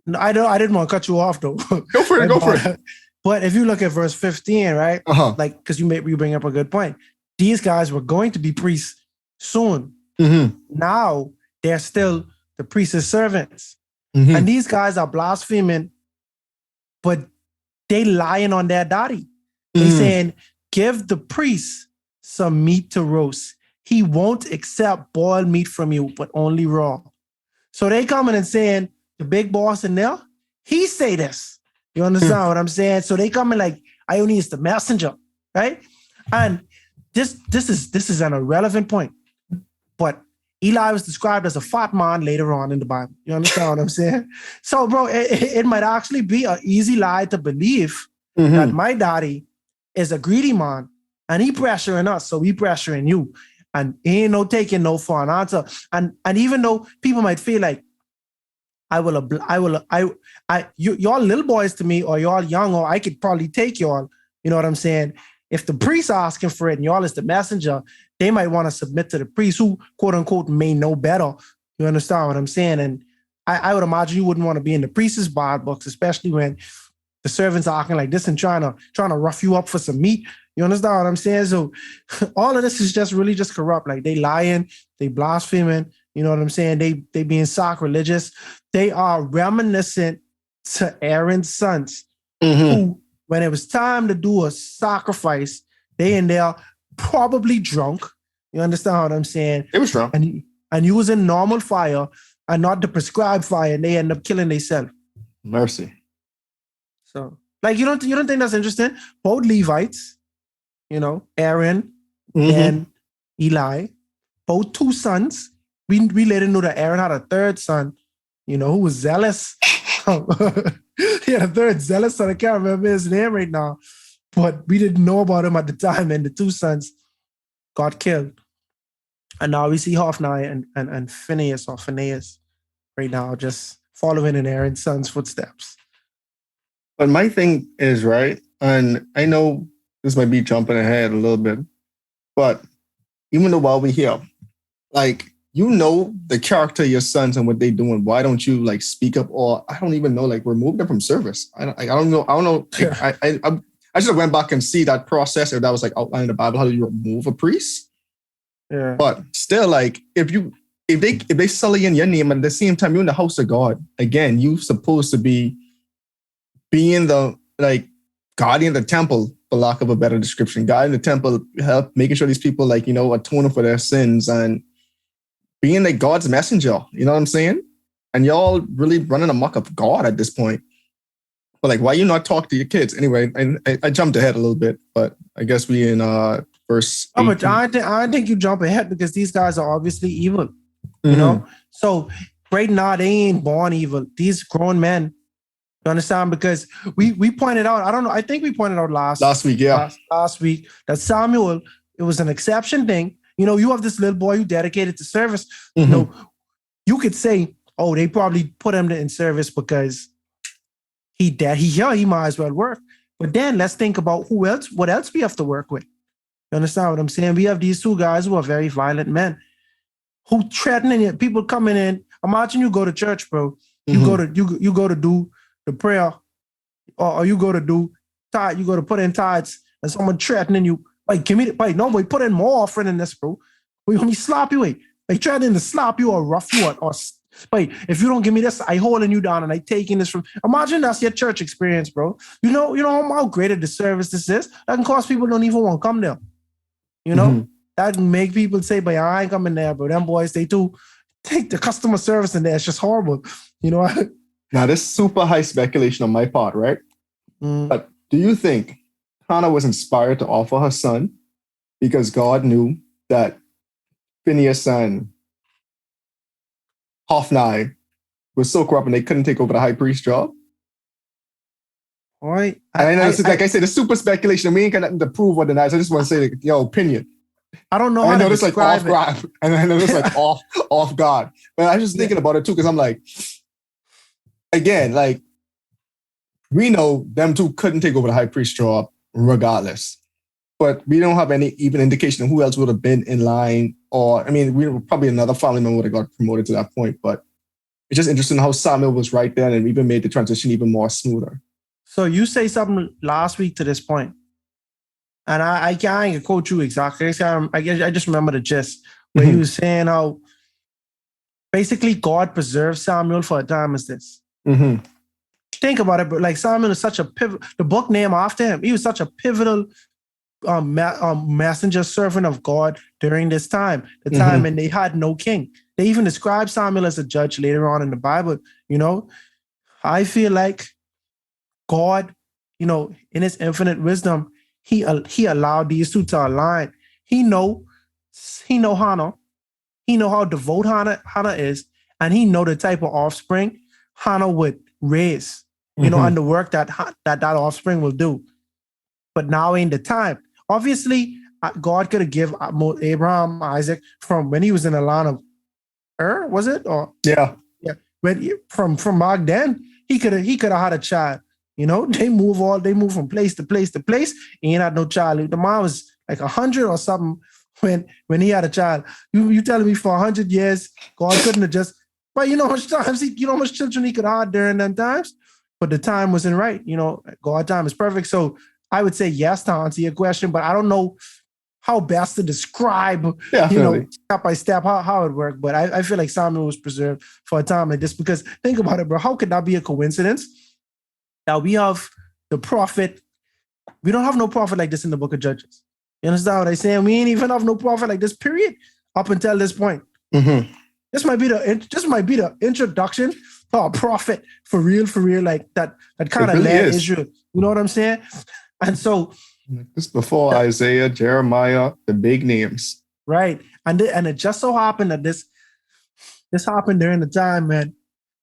no, I didn't want to cut you off though. Go for it. But if you look at verse 15, right? Uh-huh. Like, because you bring up a good point. These guys were going to be priests soon. Mm-hmm. Now they're still the priest's servants. Mm-hmm. And these guys are blaspheming, but they lying on their daddy. They saying, give the priest some meat to roast. He won't accept boiled meat from you, but only raw. So they coming and saying, the big boss in there, he say this. You understand what I'm saying? So they coming like, I only is the messenger, right? And this is an irrelevant point. But Eli was described as a fat man later on in the Bible. You understand what I'm saying? So, bro, it might actually be an easy lie to believe that my daddy is a greedy man and he pressuring us, so we pressuring you. And ain't no taking no for an answer. And even though people might feel like y'all little boys to me, or y'all young, or I could probably take y'all, you know what I'm saying? If the priest asking for it and y'all is the messenger, they might want to submit to the priest who, quote unquote, may know better. You understand what I'm saying? And I would imagine you wouldn't want to be in the priest's bad books, especially when the servants are acting like this and trying to rough you up for some meat. You understand what I'm saying? So all of this is just really just corrupt. Like they lying, they blaspheming. You know what I'm saying? They being sacrilegious. They are reminiscent to Aaron's sons, who, when it was time to do a sacrifice, they in there probably drunk. You understand what I'm saying? It was drunk. And using normal fire and not the prescribed fire, and they end up killing themselves. Mercy. So, like, you don't think that's interesting? Both Levites, Aaron and Eli, both two sons. We later knew that Aaron had a third son, who was zealous. He had a third zealous son. I can't remember his name right now, but we didn't know about him at the time. And the two sons got killed. And now we see Hophni and Phinehas right now, just following in Aaron's son's footsteps. But my thing is, right, and I know this might be jumping ahead a little bit, but even though while we're here, like, the character of your sons and what they're doing, why don't you like speak up? Or I don't even know, like, remove them from service. I don't know. I should have went back and see that process, if that was like outlined in the Bible. How do you remove a priest? Yeah. But still, like, if they sully in your name, and at the same time you're in the house of God, again, you supposed to be being the like guardian of the temple, for lack of a better description, guarding the temple, help making sure these people atoning for their sins and being like God's messenger. You know what I'm saying? And y'all really running amok of God at this point. But like, why you not talk to your kids? Anyway, I jumped ahead a little bit, but I guess we in verse 18. But I think you jump ahead because these guys are obviously evil. So right now they ain't born evil. These grown men, you understand? Because we pointed out, I don't know, I think we pointed out last week, last week, that Samuel, it was an exception thing. You have this little boy who dedicated to service. You could say, oh, they probably put him in service because he dead. He might as well work. But then let's think about what else we have to work with. You understand what I'm saying? We have these two guys who are very violent men who threatening people coming in. Imagine you go to church, bro. You go to do the prayer, or you go to do tithe. You go to put in tithes, and someone threatening you. Like, give me, put in more offering than this, bro. What, you want me to slap you? Wait, like threatening to slap you or rough you or wait, if you don't give me this, I holding you down and I taking this from. Imagine that's your church experience, bro. You know how great a disservice this is. That can cause people don't even want to come there. You know, that can make people say, "But I ain't coming there, bro." Them boys, they do take the customer service in there. It's just horrible. You know. Now, this super high speculation on my part, right? But do you think Hannah was inspired to offer her son because God knew that Phineas and Hophni was so corrupt and they couldn't take over the high priest job? All right. I know, like I said, it's super speculation. We ain't got nothing to prove or deny. So I just want to say, like, your opinion. I don't know how to describe like off guard, and I know this like off guard. But I was just thinking about it too, because I'm like, again, like we know them two couldn't take over the high priest job regardless, but we don't have any even indication of who else would have been in line. Or I mean, we probably another family member would have got promoted to that point. But it's just interesting how Samuel was right there and even made the transition even more smoother. So you say something last week to this point, and I can't quote you exactly. I just remember the gist where you was saying how basically God preserved Samuel for a time as this. Think about it, but like Samuel is such a pivot. The book named after him. He was such a pivotal messenger servant of God during this time, the time when they had no king. They even describe Samuel as a judge later on in the Bible. You know, I feel like God, you know, in his infinite wisdom, he allowed these two to align. He know Hannah. He know how devout Hannah is, and he know the type of offspring Hannah would raise, you know, and the work that offspring will do. But now ain't the time. Obviously, God could have given Abraham, Isaac from when he was in the line of Earl, was it? Or yeah. When from back then, he could have had a child. You know, they move from place to place to place. He ain't had no child. The mom was like 100 or something when he had a child. You telling me for 100 years, God couldn't have just, but you know how much children he could have during them times? But the time wasn't right. You know, God's time is perfect. So I would say yes to answer your question, but I don't know how best to describe, you know, step by step how it worked. But I feel like Samuel was preserved for a time like this because think about it, bro. How could that be a coincidence? That we have the prophet. We don't have no prophet like this in the book of Judges. You understand what I'm saying? We ain't even have no prophet like this, period, up until this point. This might be the introduction to a prophet for real, like that kind of led Israel. You know what I'm saying? And so this before Isaiah, Jeremiah, the big names. Right. And it just so happened that this happened during the time, man.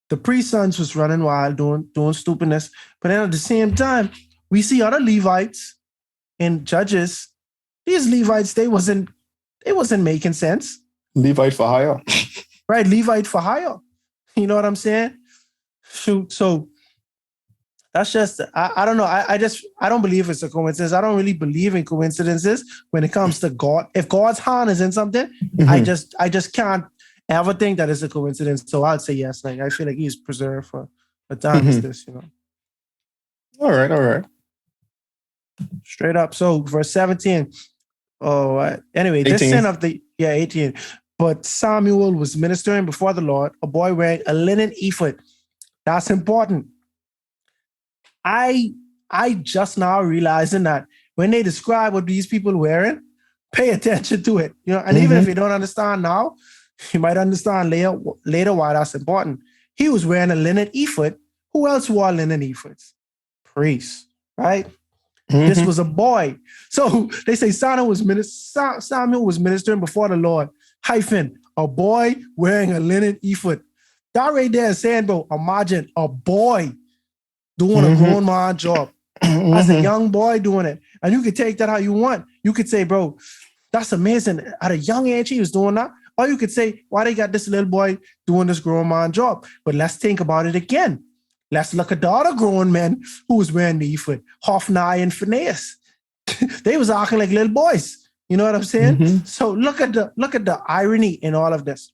The priest sons was running wild, doing stupidness. But then at the same time, we see other Levites in Judges. These Levites, they wasn't making sense. Levite for hire. Right, Levite for hire. You know what I'm saying? Shoot. So that's just, I don't know. I don't believe it's a coincidence. I don't really believe in coincidences when it comes to God. If God's hand is in something, I just can't ever think that it's a coincidence. So I'd say yes. Like I feel like he's preserved for a time as this, you know. All right. Straight up. So verse 17. Anyway, 18. This sin of 18. But Samuel was ministering before the Lord, a boy wearing a linen ephod. That's important. I just now realizing that when they describe what these people wearing, pay attention to it. You know, and even if you don't understand now, you might understand later why that's important. He was wearing a linen ephod. Who else wore linen ephods? Priests, right? This was a boy. So they say Samuel was ministering before the Lord, a boy wearing a linen ephod. That right there is saying, bro, imagine a boy doing a grown man job as a young boy doing it. And you could take that how you want. You could say, bro, that's amazing. At a young age, he was doing that. Or you could say, why they got this little boy doing this grown man job? But let's think about it again. Let's look at the other grown men who was wearing the ephod, Hophni and Phinehas. They was acting like little boys. You know what I'm saying? So look at the irony in all of this.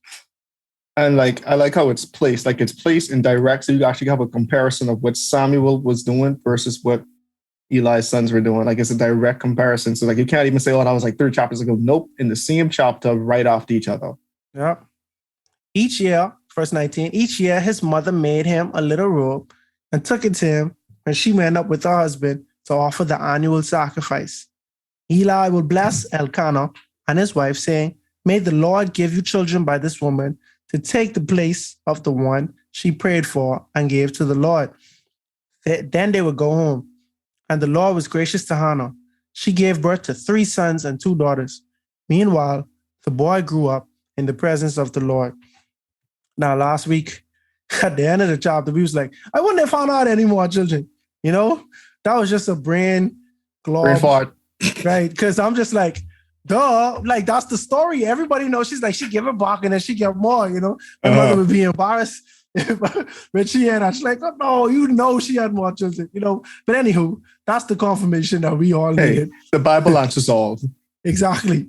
And like I like how it's placed. Like it's placed in direct, so you actually have a comparison of what Samuel was doing versus what Eli's sons were doing. Like it's a direct comparison. So like you can't even say, oh, that was like 3 chapters ago. Nope. In the same chapter, right after each other. Yeah. Each year, verse 19, each year his mother made him a little robe and took it to him, and she went up with her husband to offer the annual sacrifice. Eli will bless Elkanah and his wife, saying, may the Lord give you children by this woman to take the place of the one she prayed for and gave to the Lord. Then they would go home, and the Lord was gracious to Hannah. She gave birth to 3 sons and 2 daughters. Meanwhile, the boy grew up in the presence of the Lord. Now, last week, at the end of the chapter, we was like, I wouldn't have found out any more children. You know, that was just a brain fart. Right? Because I'm just like, duh, like that's the story. Everybody knows she's like, she give it back and then she get more, you know. My mother would be embarrassed when she had, she's like, oh no, you know she had more children, you know. But anywho, that's the confirmation that we all needed. The Bible answers all. Exactly.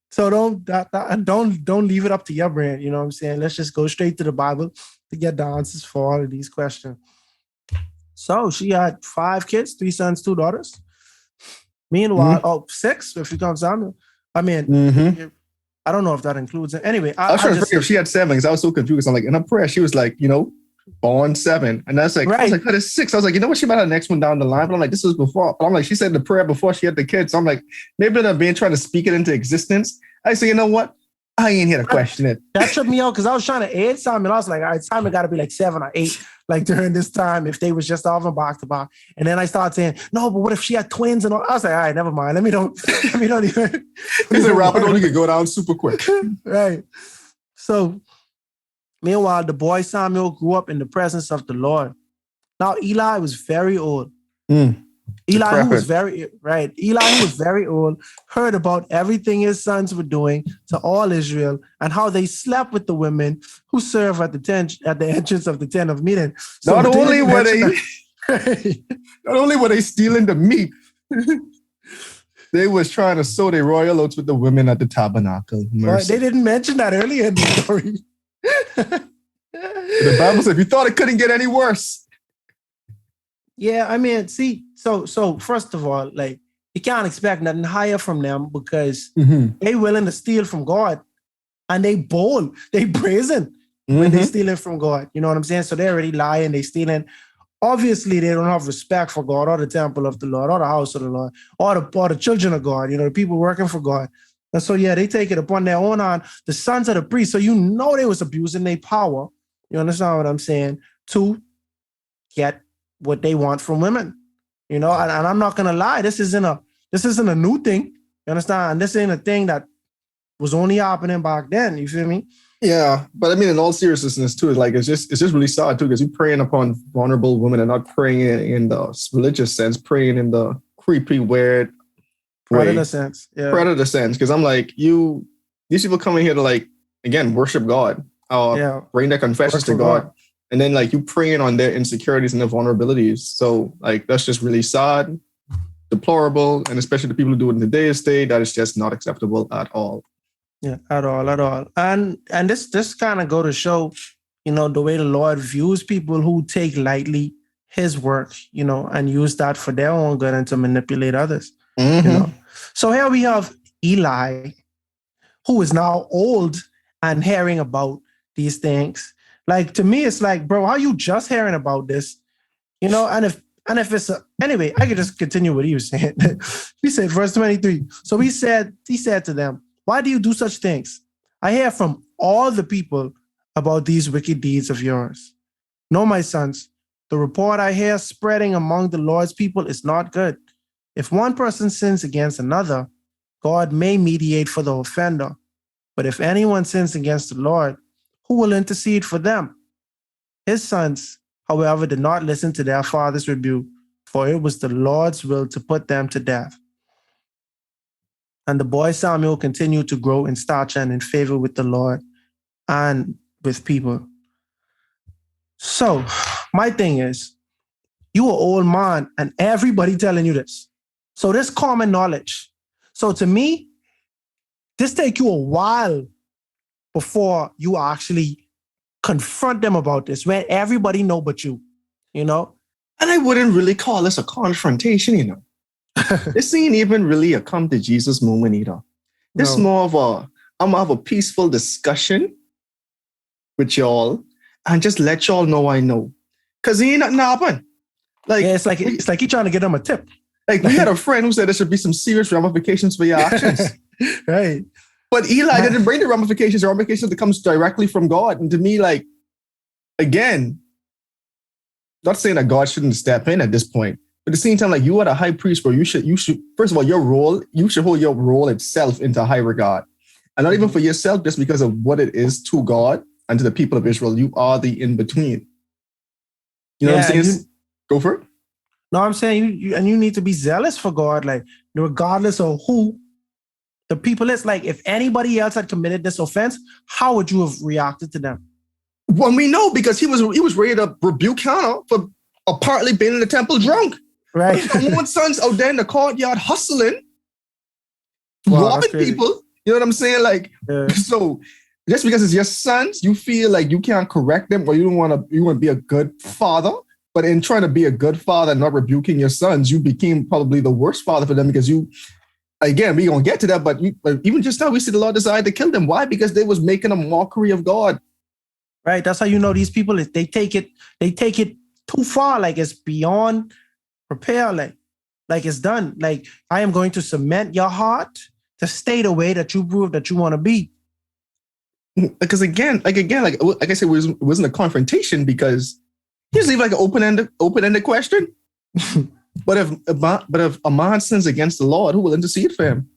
So don't leave it up to your brain. You know what I'm saying? Let's just go straight to the Bible to get the answers for all of these questions. So she had 5 kids, 3 sons, 2 daughters. Meanwhile, 6 if you count Samuel. I mean, I don't know if that includes it. Anyway, I was trying to figure if she had 7 because I was so confused. I'm like, in her prayer, she was like, you know, born 7. And that's like, right. I was like, that is 6. I was like, you know what? She might have the next one down the line. But I'm like, this was before. But I'm like, she said the prayer before she had the kids. So I'm like, maybe they're being trying to speak it into existence. I say, you know what? I ain't here to question it. That tripped me out because I was trying to aid Samuel. I was like, all right, Samuel got to be like 7 or 8, like during this time, if they was just off and back to back. And then I started saying, no, but what if she had twins and all? I was like, all right, never mind. Let me don't even. He's a rapper, only could go down super quick. Right. So, meanwhile, the boy Samuel grew up in the presence of the Lord. Now, Eli was very old. Eli, who was very old, heard about everything his sons were doing to all Israel and how they slept with the women who serve at the entrance of the tent of meeting. So not only were they stealing the meat, they was trying to sow their royal oats with the women at the tabernacle. Right, they didn't mention that earlier in the story. The Bible said, if you thought it couldn't get any worse. Yeah, I mean, see, so first of all, like you can't expect nothing higher from them because they willing to steal from God, and they bold, they brazen when they stealing from God. You know what I'm saying? So they're already lying, they stealing. Obviously, they don't have respect for God or the temple of the Lord or the house of the Lord or the children of God. You know, the people working for God. And so yeah, they take it upon their own hand. The sons of the priests, so you know they was abusing their power. You understand what I'm saying? To get what they want from women, you know, and I'm not gonna lie, this isn't a new thing. You understand? And this ain't a thing that was only happening back then. You feel me? Yeah, but I mean, in all seriousness, too, like it's just really sad too, because you're preying upon vulnerable women and not praying in the religious sense, praying in the creepy, weird predator sense. Yeah, predator sense. Because I'm like, these people coming here to like again worship God, bring their confessions to God. And then like you preying on their insecurities and their vulnerabilities. So like that's just really sad, deplorable, and especially the people who do it in today's state, that is just not acceptable at all. Yeah, at all. And this kind of go to show, you know, the way the Lord views people who take lightly his work, you know, and use that for their own good and to manipulate others. You know. So here we have Eli, who is now old and hearing about these things. Like, to me, it's like, bro, how you just hearing about this? You know, and if it's anyway, I could just continue what he was saying. He said, verse 23. So he said to them, why do you do such things? I hear from all the people about these wicked deeds of yours. No, my sons, the report I hear spreading among the Lord's people is not good. If one person sins against another, God may mediate for the offender. But if anyone sins against the Lord, who will intercede for them? His sons, however, did not listen to their father's rebuke, for it was the Lord's will to put them to death. And the boy Samuel continued to grow in stature and in favor with the Lord and with people. So my thing is, you an old man and everybody telling you this. So this common knowledge. So to me, this take you a while before you actually confront them about this, when everybody know but you know? And I wouldn't really call this a confrontation, you know? This ain't even really a come to Jesus moment either. This No. more of I'm gonna have a peaceful discussion with y'all and just let y'all know I know. Cause he ain't nothing happen. Like, Yeah, it's like he trying to get them a tip. like we had a friend who said there should be some serious ramifications for your actions. Right. But Eli didn't bring the ramifications that comes directly from God. And to me, like, again, not saying that God shouldn't step in at this point, but at the same time, like you are the high priest, bro. You should, first of all, your role, you should hold your role itself into high regard. And not even for yourself, just because of what it is to God and to the people of Israel. You are the in-between. You know what I'm saying? Go for it. No, I'm saying you need to be zealous for God, like regardless of who the people is. Like if anybody else had committed this offense, how would you have reacted to them? Well, we know because he was ready to rebuke Hannah for apparently being in the temple drunk. Right. Your own sons out there in the courtyard hustling, Wow, robbing people. You know what I'm saying? Like, so just because it's your sons, you feel like you can't correct them, or you want to be a good father. But in trying to be a good father and not rebuking your sons, you became probably the worst father for them because you, again, we're going to get to that, but even just now we see the Lord decided to kill them. Why? Because they was making a mockery of God. Right. That's how you know these people, they take it too far. Like it's beyond repair. Like it's done. Like I am going to cement your heart to stay the way that you prove that you want to be. Because again, like I said, it wasn't a confrontation because he just leave like an open-ended question. But if a man sins against the Lord, who will intercede for him?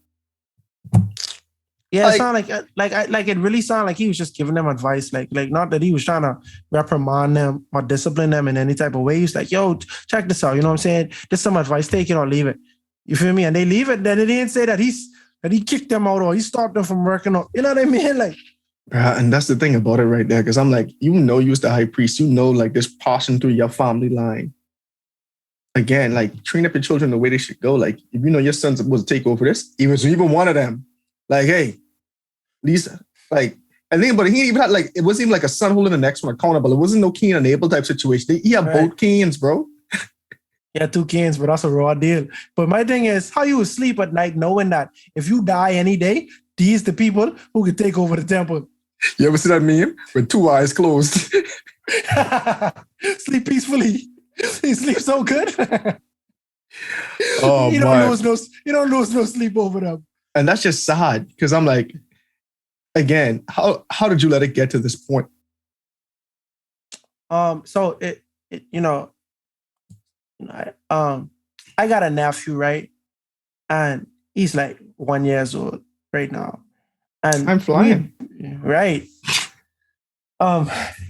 Yeah, it sounded like it really sounded like he was just giving them advice, like not that he was trying to reprimand them or discipline them in any type of way. He's like, yo, check this out. You know what I'm saying? There's some advice, take it or leave it. You feel me? And they leave it. Then it didn't say that he kicked them out or he stopped them from working out. You know what I mean? Like, and that's the thing about it right there. Because I'm like, you was the high priest. You know, like this passing through your family line. Again, like train up your children the way they should go. Like if you know your son's supposed to take over this, even one of them. Like, hey, these like, and think about it, he even had like, it wasn't even like a son holding the next one accountable. It wasn't no Cain and Abel type situation. He had both Cains, bro. Yeah, 2 Cains, but that's a raw deal. But my thing is, how you would sleep at night knowing that if you die any day, these the people who could take over the temple. You ever see that meme with 2 eyes closed? Sleep peacefully. He sleeps so good. Oh, you don't lose no sleep over them. And that's just sad because I'm like, again, how did you let it get to this point? So it I got a nephew, right? And he's like 1 year old right now. And I'm flying. Right.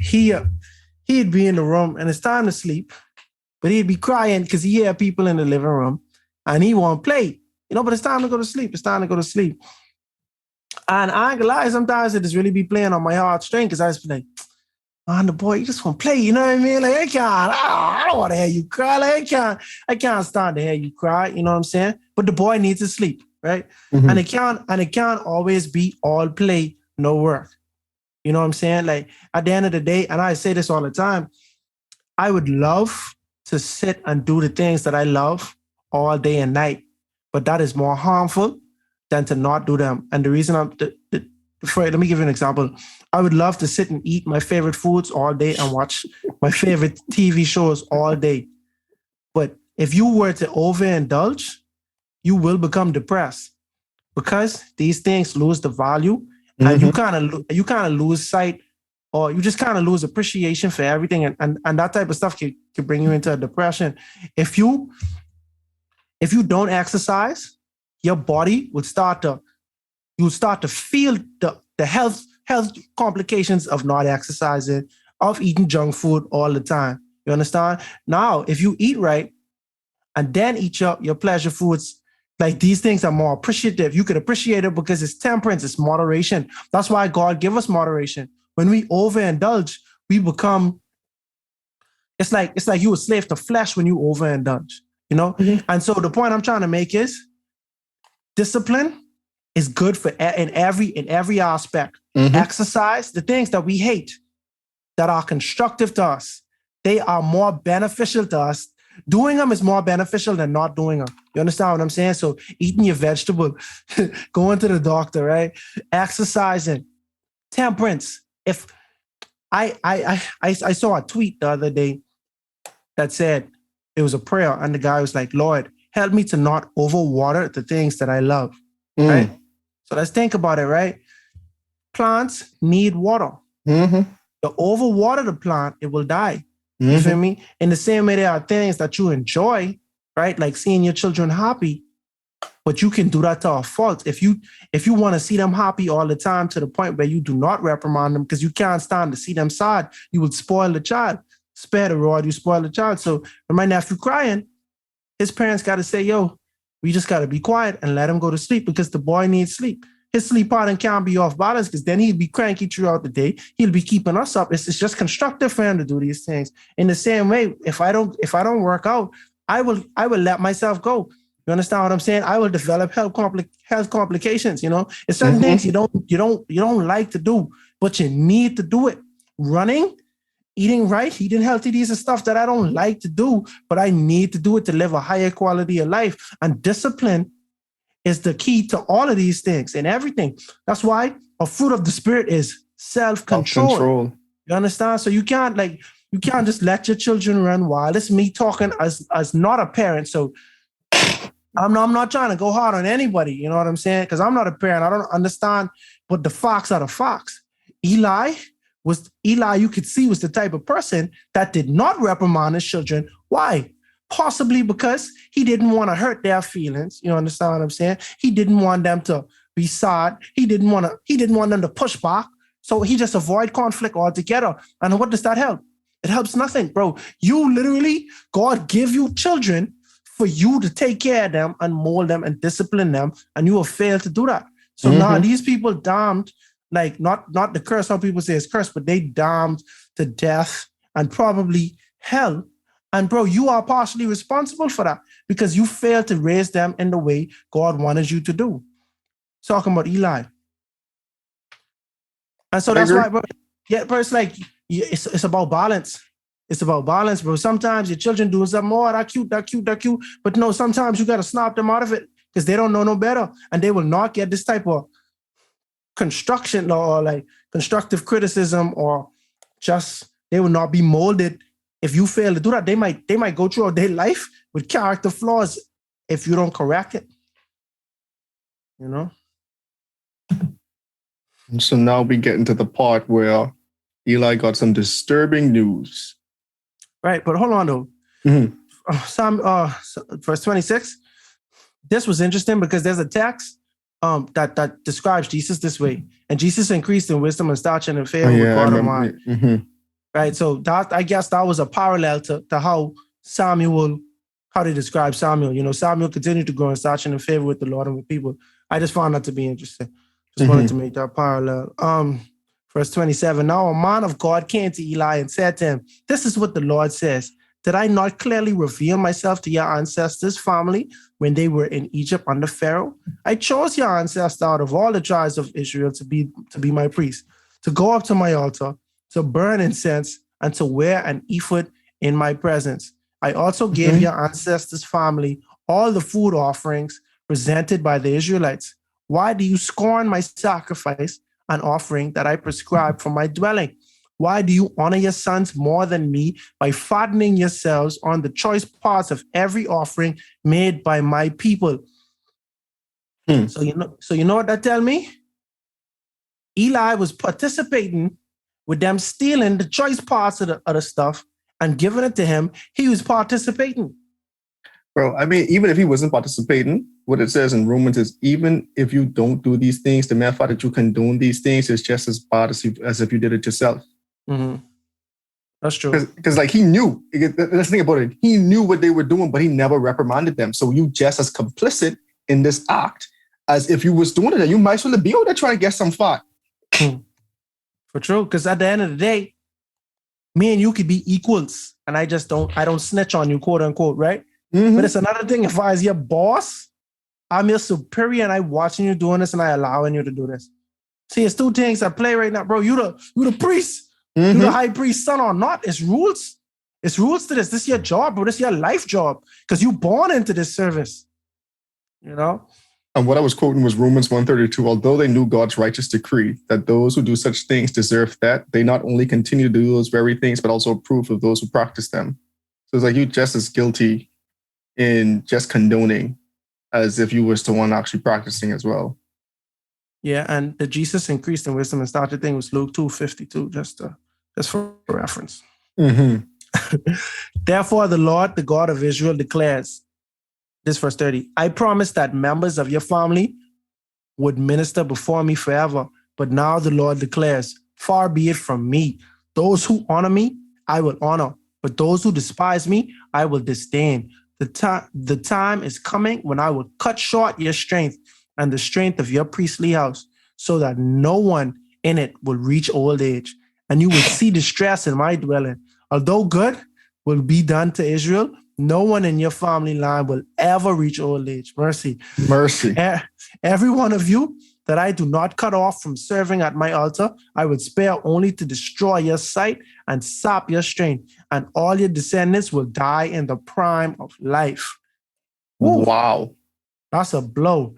He'd be in the room and it's time to sleep, but he'd be crying because he hear people in the living room and he won't play. But it's time to go to sleep. It's time to go to sleep. And I ain't gonna lie, sometimes it just really be playing on my heartstring because I just be like, man, the boy, you just want to play, you know what I mean? Like, I don't want to hear you cry. Like, I can't stand to hear you cry, you know what I'm saying? But the boy needs to sleep, right? Mm-hmm. And it can't always be all play, no work. You know what I'm saying? Like, at the end of the day, and I say this all the time, I would love to sit and do the things that I love all day and night, but that is more harmful than to not do them. And the reason let me give you an example. I would love to sit and eat my favorite foods all day and watch my favorite TV shows all day. But if you were to overindulge, you will become depressed because these things lose the value and you kind of lose sight, or you just kind of lose appreciation for everything. And that type of stuff can bring you into a depression. If you don't exercise, your body would start to feel the health complications of not exercising, of eating junk food all the time. You understand? Now, if you eat right and then eat your pleasure foods, like these things are more appreciative. You could appreciate it because it's temperance, it's moderation. That's why God give us moderation. When we overindulge, we become, it's like you a slave to flesh when you overindulge, you know? Mm-hmm. And so the point I'm trying to make is discipline is good for in every aspect. Mm-hmm. Exercise, the things that we hate, that are constructive to us, they are more beneficial to us Doing them is more beneficial than not doing them. You understand what I'm saying? So eating your vegetable, going to the doctor, right? Exercising, temperance. If I saw a tweet the other day that said it was a prayer, and the guy was like, Lord, help me to not overwater the things that I love. Right? So let's think about it, right? Plants need water. You overwater the plant, it will die. You feel me? In the same way, there are things that you enjoy, right? Like seeing your children happy, but you can do that to a fault. If you want to see them happy all the time to the point where you do not reprimand them because you can't stand to see them sad, you would spoil the child. Spare the rod, you spoil the child. So when my nephew crying, his parents got to say, yo, we just got to be quiet and let him go to sleep because the boy needs sleep. His sleep pattern can't be off balance because then he'd be cranky throughout the day. He'll be keeping us up. It's just constructive for him to do these things. In the same way, if I don't work out, I will let myself go. You understand what I'm saying? I will develop health complications. You know, it's certain things you don't like to do, but you need to do it. Running, eating right, eating healthy. These are stuff that I don't like to do, but I need to do it to live a higher quality of life. And discipline is the key to all of these things and everything. That's why a fruit of the spirit is self-control. You understand? So you can't just let your children run wild. It's me talking as not a parent. So I'm not trying to go hard on anybody. You know what I'm saying? Because I'm not a parent. I don't understand. But the fox are the fox. Eli, you could see, was the type of person that did not reprimand his children. Why? Possibly because he didn't want to hurt their feelings. You understand what I'm saying? He didn't want them to be sad. He didn't want them to push back. So he just avoid conflict altogether. And what does that help? It helps nothing, bro. You literally, God give you children for you to take care of them and mold them and discipline them, and you have failed to do that. So now these people damned, like not the curse, how people say it's cursed, but they damned to death and probably hell. And bro, you are partially responsible for that because you failed to raise them in the way God wanted you to do. Talking about Eli. And so that's why, bro, it's like, it's about balance. It's about balance, bro. Sometimes your children do something, oh, that cute. But no, sometimes you got to snap them out of it because they don't know no better. And they will not get this type of construction or like constructive criticism, or just, they will not be molded. If you fail to do that, they might go throughout their life with character flaws if you don't correct it. You know? And so now we get into the part where Eli got some disturbing news. Right, but hold on though. Verse 26. This was interesting because there's a text that describes Jesus this way. And Jesus increased in wisdom and stature and in favor with God and man. Right, so that, I guess that was a parallel to how they describe Samuel. You know, Samuel continued to grow in stature and in favor with the Lord and with people. I just found that to be interesting. Just wanted to make that parallel. Verse 27, now a man of God came to Eli and said to him, this is what the Lord says. Did I not clearly reveal myself to your ancestors' family when they were in Egypt under Pharaoh? I chose your ancestor out of all the tribes of Israel to be my priest, to go up to my altar, to burn incense, and to wear an ephod in my presence. I also gave your ancestors' family all the food offerings presented by the Israelites. Why do you scorn my sacrifice and offering that I prescribed for my dwelling? Why do you honor your sons more than me by fattening yourselves on the choice parts of every offering made by my people? So you know what that tell me? Eli was participating with them stealing the choice parts of the stuff and giving it to him. He was participating. Bro, I mean, even if he wasn't participating, what it says in Romans is, even if you don't do these things, the mere fact that you condone these things is just as bad as if you did it yourself. That's true. Because like he knew, let's think about it. He knew what they were doing, but he never reprimanded them. So you just as complicit in this act as if you was doing it. You might as well be out there trying to get some fat. For true. Because at the end of the day, me and you could be equals. And I don't snitch on you, quote unquote, right? But it's another thing if I was your boss, I'm your superior and I'm watching you doing this and I allowing you to do this. See, it's two things at play right now, bro. You the priest. You the high priest son or not. It's rules. It's rules to this. This is your job, bro. This is your life job because you born into this service. You know? And what I was quoting was Romans 132. Although they knew God's righteous decree that those who do such things deserve that, they not only continue to do those very things, but also approve of those who practice them. So it's like you just as guilty in just condoning as if you was the one actually practicing as well. Yeah, and the Jesus increased in wisdom and started thing was Luke 2:52, just for reference. Mm-hmm. Therefore, the Lord, the God of Israel, declares, this verse 30, I promised that members of your family would minister before me forever. But now the Lord declares, far be it from me. Those who honor me, I will honor. But those who despise me, I will disdain. The time is coming when I will cut short your strength and the strength of your priestly house, so that no one in it will reach old age. And you will see distress in my dwelling. Although good will be done to Israel, no one in your family line will ever reach old age. Mercy. Mercy. Every one of you that I do not cut off from serving at my altar, I would spare only to destroy your sight and sap your strength, and all your descendants will die in the prime of life. Woo. Wow. That's a blow.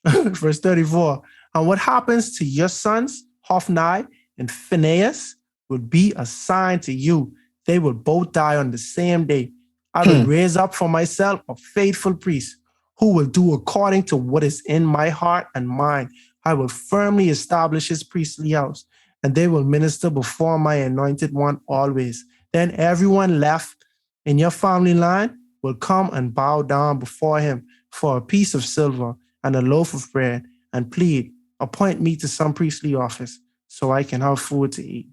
Verse 34. And what happens to your sons, Hophni and Phinehas, will be a sign to you. They will both die on the same day. I will raise up for myself a faithful priest who will do according to what is in my heart and mind. I will firmly establish his priestly house, and they will minister before my anointed one always. Then everyone left in your family line will come and bow down before him for a piece of silver and a loaf of bread and plead, appoint me to some priestly office so I can have food to eat.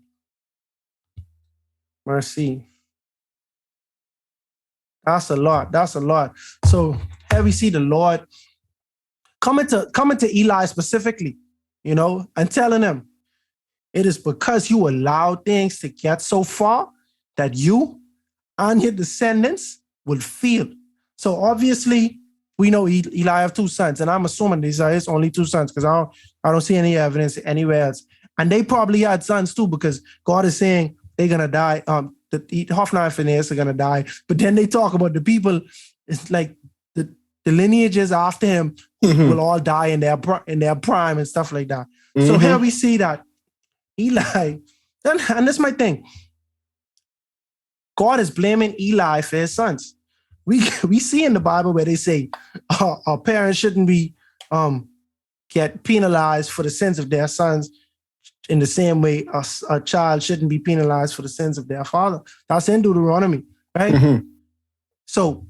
Mercy. That's a lot. That's a lot. So here we see the Lord coming to Eli specifically, you know, and telling him, it is because you allow things to get so far that you and your descendants will feel. So obviously, we know Eli have two sons, and I'm assuming these are his only two sons because I don't see any evidence anywhere else. And they probably had sons too, because God is saying they're gonna die. The Hophni and Phinehas are gonna die. But then they talk about the people. It's like the lineages after him will all die in their prime and stuff like that. So here we see that Eli, and this is my thing. God is blaming Eli for his sons. We see in the Bible where they say our parents shouldn't be get penalized for the sins of their sons in the same way a child shouldn't be penalized for the sins of their father. That's in Deuteronomy, right? So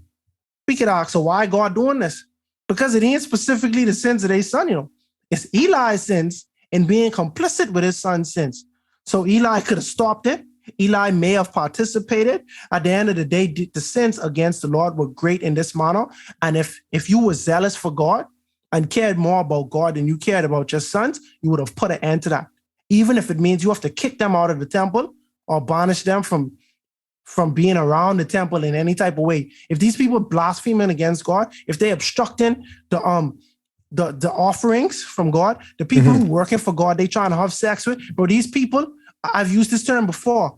we could ask, so why God doing this? Because it ain't specifically the sins of their son, you know. It's Eli's sins in being complicit with his son's sins. So Eli could have stopped it. Eli may have participated. At the end of the day, the sins against the Lord were great in this manner. And if you were zealous for God and cared more about God than you cared about your sons, you would have put an end to that. Even if it means you have to kick them out of the temple or banish them from being around the temple in any type of way. If these people blaspheming against God, if they obstructing the offerings from God, the people who working for God, they trying to have sex with, bro, these people, I've used this term before,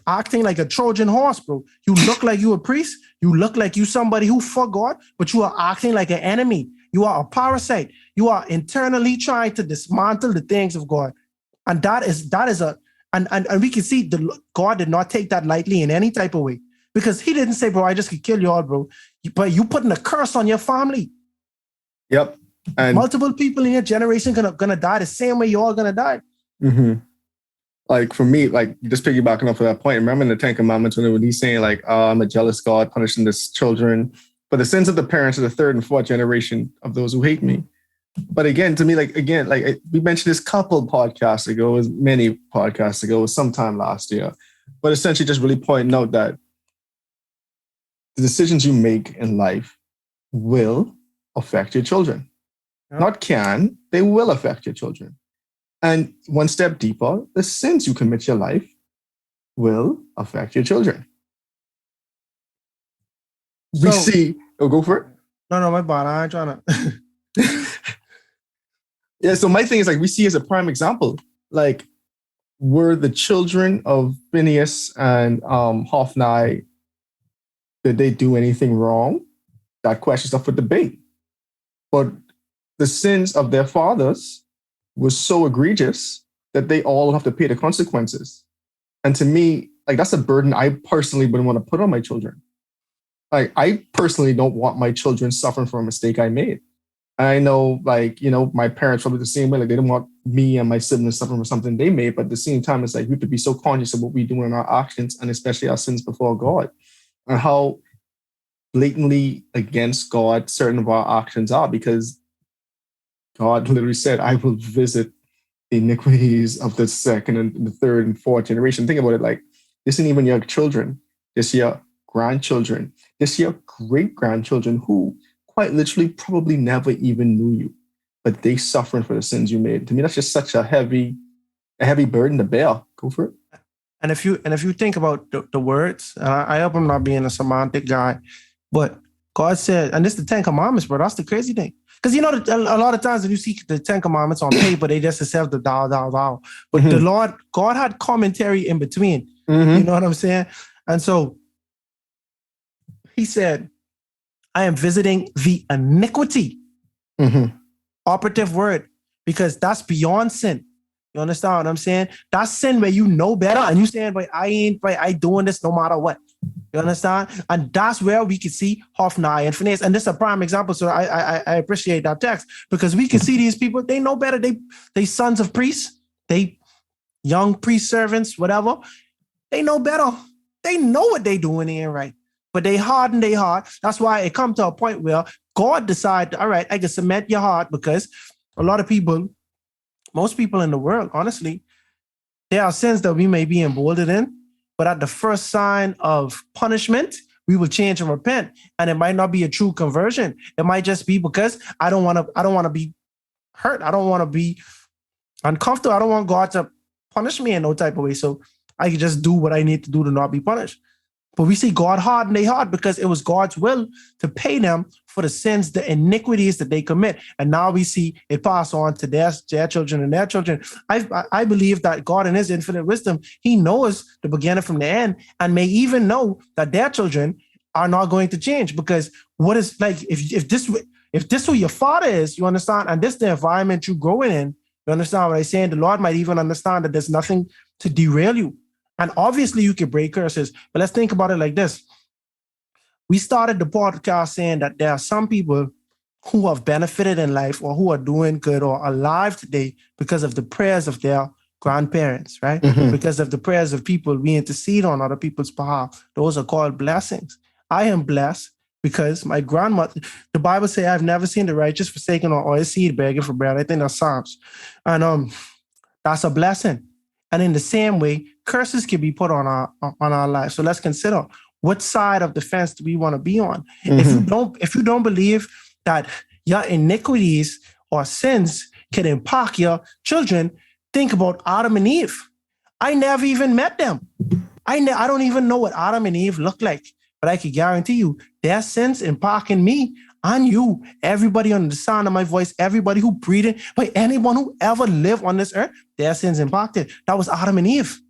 acting like a Trojan horse, bro. You look like you a priest. You look like you somebody who for God, but you are acting like an enemy. You are a parasite. You are internally trying to dismantle the things of God. And that is and we can see God did not take that lightly in any type of way, because he didn't say, bro, I just could kill you all, bro. But you putting a curse on your family. Yep. And multiple people in your generation gonna die the same way you're all gonna die. Like for me, like just piggybacking off of that point, remember in the Ten Commandments when he's saying like, I'm a jealous God punishing his children for the sins of the parents of the third and fourth generation of those who hate me. But again, to me, we mentioned this couple podcasts ago, many podcasts ago, sometime last year, but essentially just really pointing out that the decisions you make in life will affect your children. Yep. Not can, they will affect your children. And one step deeper, the sins you commit in your life will affect your children. We see, go for it. No, my bad. I ain't trying to. Yeah, so my thing is like we see as a prime example, like were the children of Phineas and Hophni, did they do anything wrong? That question's up for debate. But the sins of their fathers was so egregious that they all have to pay the consequences. And to me, like that's a burden I personally wouldn't want to put on my children. Like I personally don't want my children suffering from a mistake I made. I know, like, my parents probably the same way. Like they didn't want me and my siblings suffering from something they made. But at the same time, it's like we have to be so conscious of what we do in our actions and especially our sins before God and how blatantly against God certain of our actions are, because God literally said, I will visit the iniquities of the second and the third and fourth generation. Think about it, like this isn't even your children, this your grandchildren, this your great grandchildren who quite literally probably never even knew you, but they suffering for the sins you made. To me, that's just such a heavy burden to bear. Go for it. And if you think about the words, I hope I'm not being a semantic guy, but God said, and this is the Ten Commandments, bro. That's the crazy thing. Because a lot of times when you see the Ten Commandments on paper, they just accept the thou. But the Lord, God had commentary in between. You know what I'm saying? And so he said, I am visiting the iniquity. Operative word, because that's beyond sin. You understand what I'm saying? That's sin where you know better and you saying, but I doing this no matter what. You understand? And that's where we can see Hophni and Phineas. And this is a prime example. So I appreciate that text because we can see these people, they know better. They sons of priests, they young priest servants, whatever. They know better. They know what they doing here, right? But they harden their heart. That's why it come to a point where God decided, all right, I can cement your heart, because a lot of people, most people in the world, honestly, there are sins that we may be emboldened in, but at the first sign of punishment, we will change and repent. And it might not be a true conversion. It might just be because I don't want to be hurt. I don't want to be uncomfortable. I don't want God to punish me in no type of way. So I can just do what I need to do to not be punished. But we see God harden their heart because it was God's will to pay them for the sins, the iniquities that they commit. And now we see it pass on to their children and their children. I believe that God in his infinite wisdom, he knows the beginning from the end and may even know that their children are not going to change, because what is like, if this who your father is, you understand, and this the environment you're growing in, you understand what I'm saying? The Lord might even understand that there's nothing to derail you. And obviously you can break curses, but let's think about it like this. We started the podcast saying that there are some people who have benefited in life or who are doing good or alive today because of the prayers of their grandparents, right? Because of the prayers of people we intercede on other people's behalf. Those are called blessings. I am blessed because my grandmother, the Bible says, I've never seen the righteous forsaken or his seed begging for bread. I think that's Psalms. And that's a blessing. And in the same way, curses can be put on our lives. So let's consider, what side of the fence do we want to be on? If you don't believe that your iniquities or sins can impact your children, think about Adam and Eve. I never even met them. I don't even know what Adam and Eve look like, but I can guarantee you their sins impacting me and you, everybody on the sound of my voice, everybody who breathing, like anyone who ever lived on this earth, their sins impacted. That was Adam and Eve.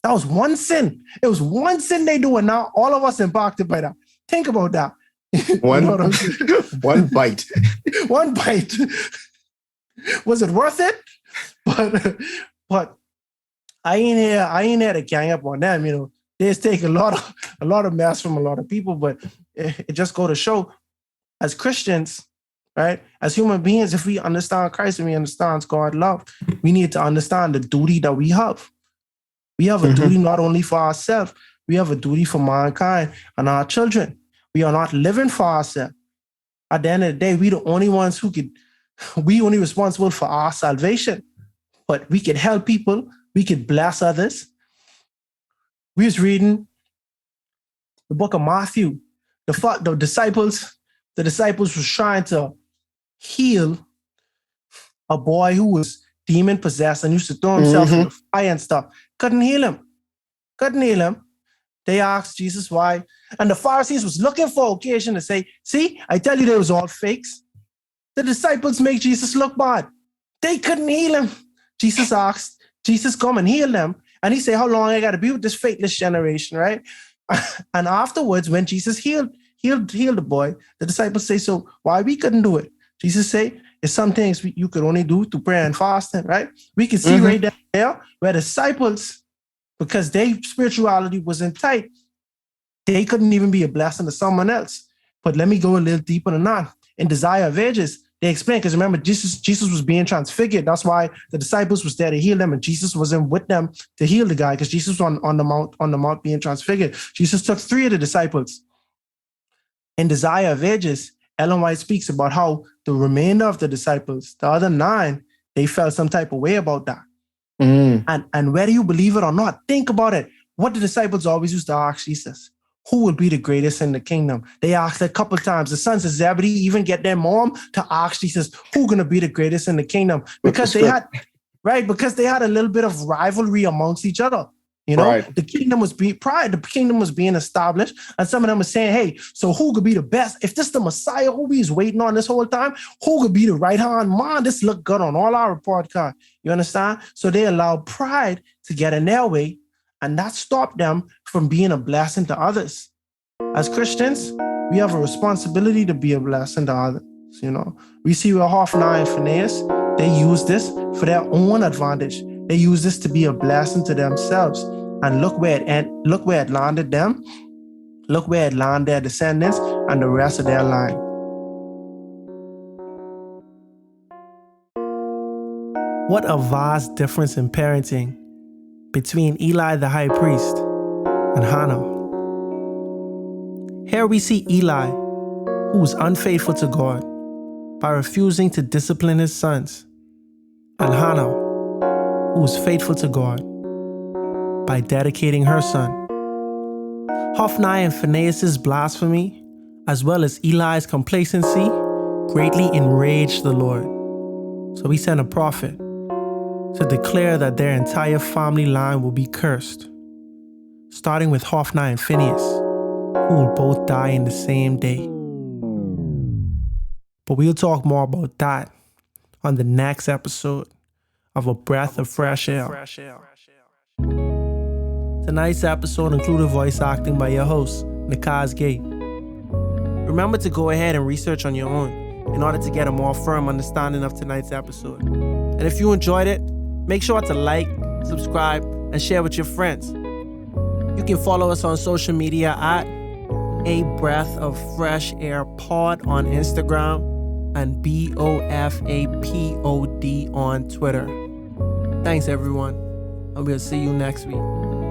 That was one sin. It was one sin they do, and now all of us impacted by that. Think about that. One bite. One bite. Was it worth it? But I ain't here to gang up on them. They just take a lot of mess from a lot of people, but it just go to show, as Christians, right? As human beings, if we understand Christ and we understand God's love, we need to understand the duty that we have. We have a duty not only for ourselves, we have a duty for mankind and our children. We are not living for ourselves. At the end of the day, we the only ones we only responsible for our salvation. But we can help people, we can bless others. We was reading the book of Matthew. The disciples was trying to heal a boy who was demon possessed and used to throw himself in the fire and stuff. Couldn't heal him. They asked Jesus why. And the Pharisees was looking for occasion to say, see, I tell you, they was all fakes. The disciples make Jesus look bad. They couldn't heal him. Jesus asked, Jesus come and heal them. And he said, how long I got to be with this faithless generation, right? And afterwards, when Jesus healed the boy, the disciples say, so why we couldn't do it? Jesus say, it's some things you could only do through prayer and fasting, right? We can see right there where the disciples, because their spirituality wasn't tight, they couldn't even be a blessing to someone else. But let me go a little deeper than that. In Desire of Ages, they explain, because remember, Jesus was being transfigured. That's why the disciples was there to heal them, and Jesus wasn't with them to heal the guy, because Jesus was on the mount being transfigured. Jesus took 3 of the disciples. In Desire of Ages, Ellen White speaks about how the remainder of the disciples, the other 9, they felt some type of way about that. And whether you believe it or not, think about it. What the disciples always used to ask Jesus, who will be the greatest in the kingdom? They asked a couple of times. The sons of Zebedee even get their mom to ask Jesus, who's going to be the greatest in the kingdom? Because they had a little bit of rivalry amongst each other. You know, the kingdom was being established, and some of them were saying, hey, so who could be the best? If this is the Messiah who we's waiting on this whole time, who could be the right hand man? This look good on all our report card. You understand? So they allowed pride to get in their way, and that stopped them from being a blessing to others. As Christians, we have a responsibility to be a blessing to others. You know, we see where Hophni and Phinehas, they use this for their own advantage. They use this to be a blessing to themselves. And look where it landed them. Look where it landed their descendants and the rest of their line. What a vast difference in parenting between Eli the high priest and Hannah. Here we see Eli, who was unfaithful to God by refusing to discipline his sons, and Hannah, who was faithful to God by dedicating her son. Hophni and Phinehas' blasphemy, as well as Eli's complacency, greatly enraged the Lord. So he sent a prophet to declare that their entire family line will be cursed, starting with Hophni and Phinehas, who will both die in the same day. But we'll talk more about that on the next episode of A Breath of Fresh Air. Tonight's episode included voice acting by your host, Nakhaz. Remember to go ahead and research on your own in order to get a more firm understanding of tonight's episode. And if you enjoyed it, make sure to like, subscribe, and share with your friends. You can follow us on social media at A Breath of Fresh Air Pod on Instagram and BOFAPOD on Twitter. Thanks everyone, and we'll see you next week.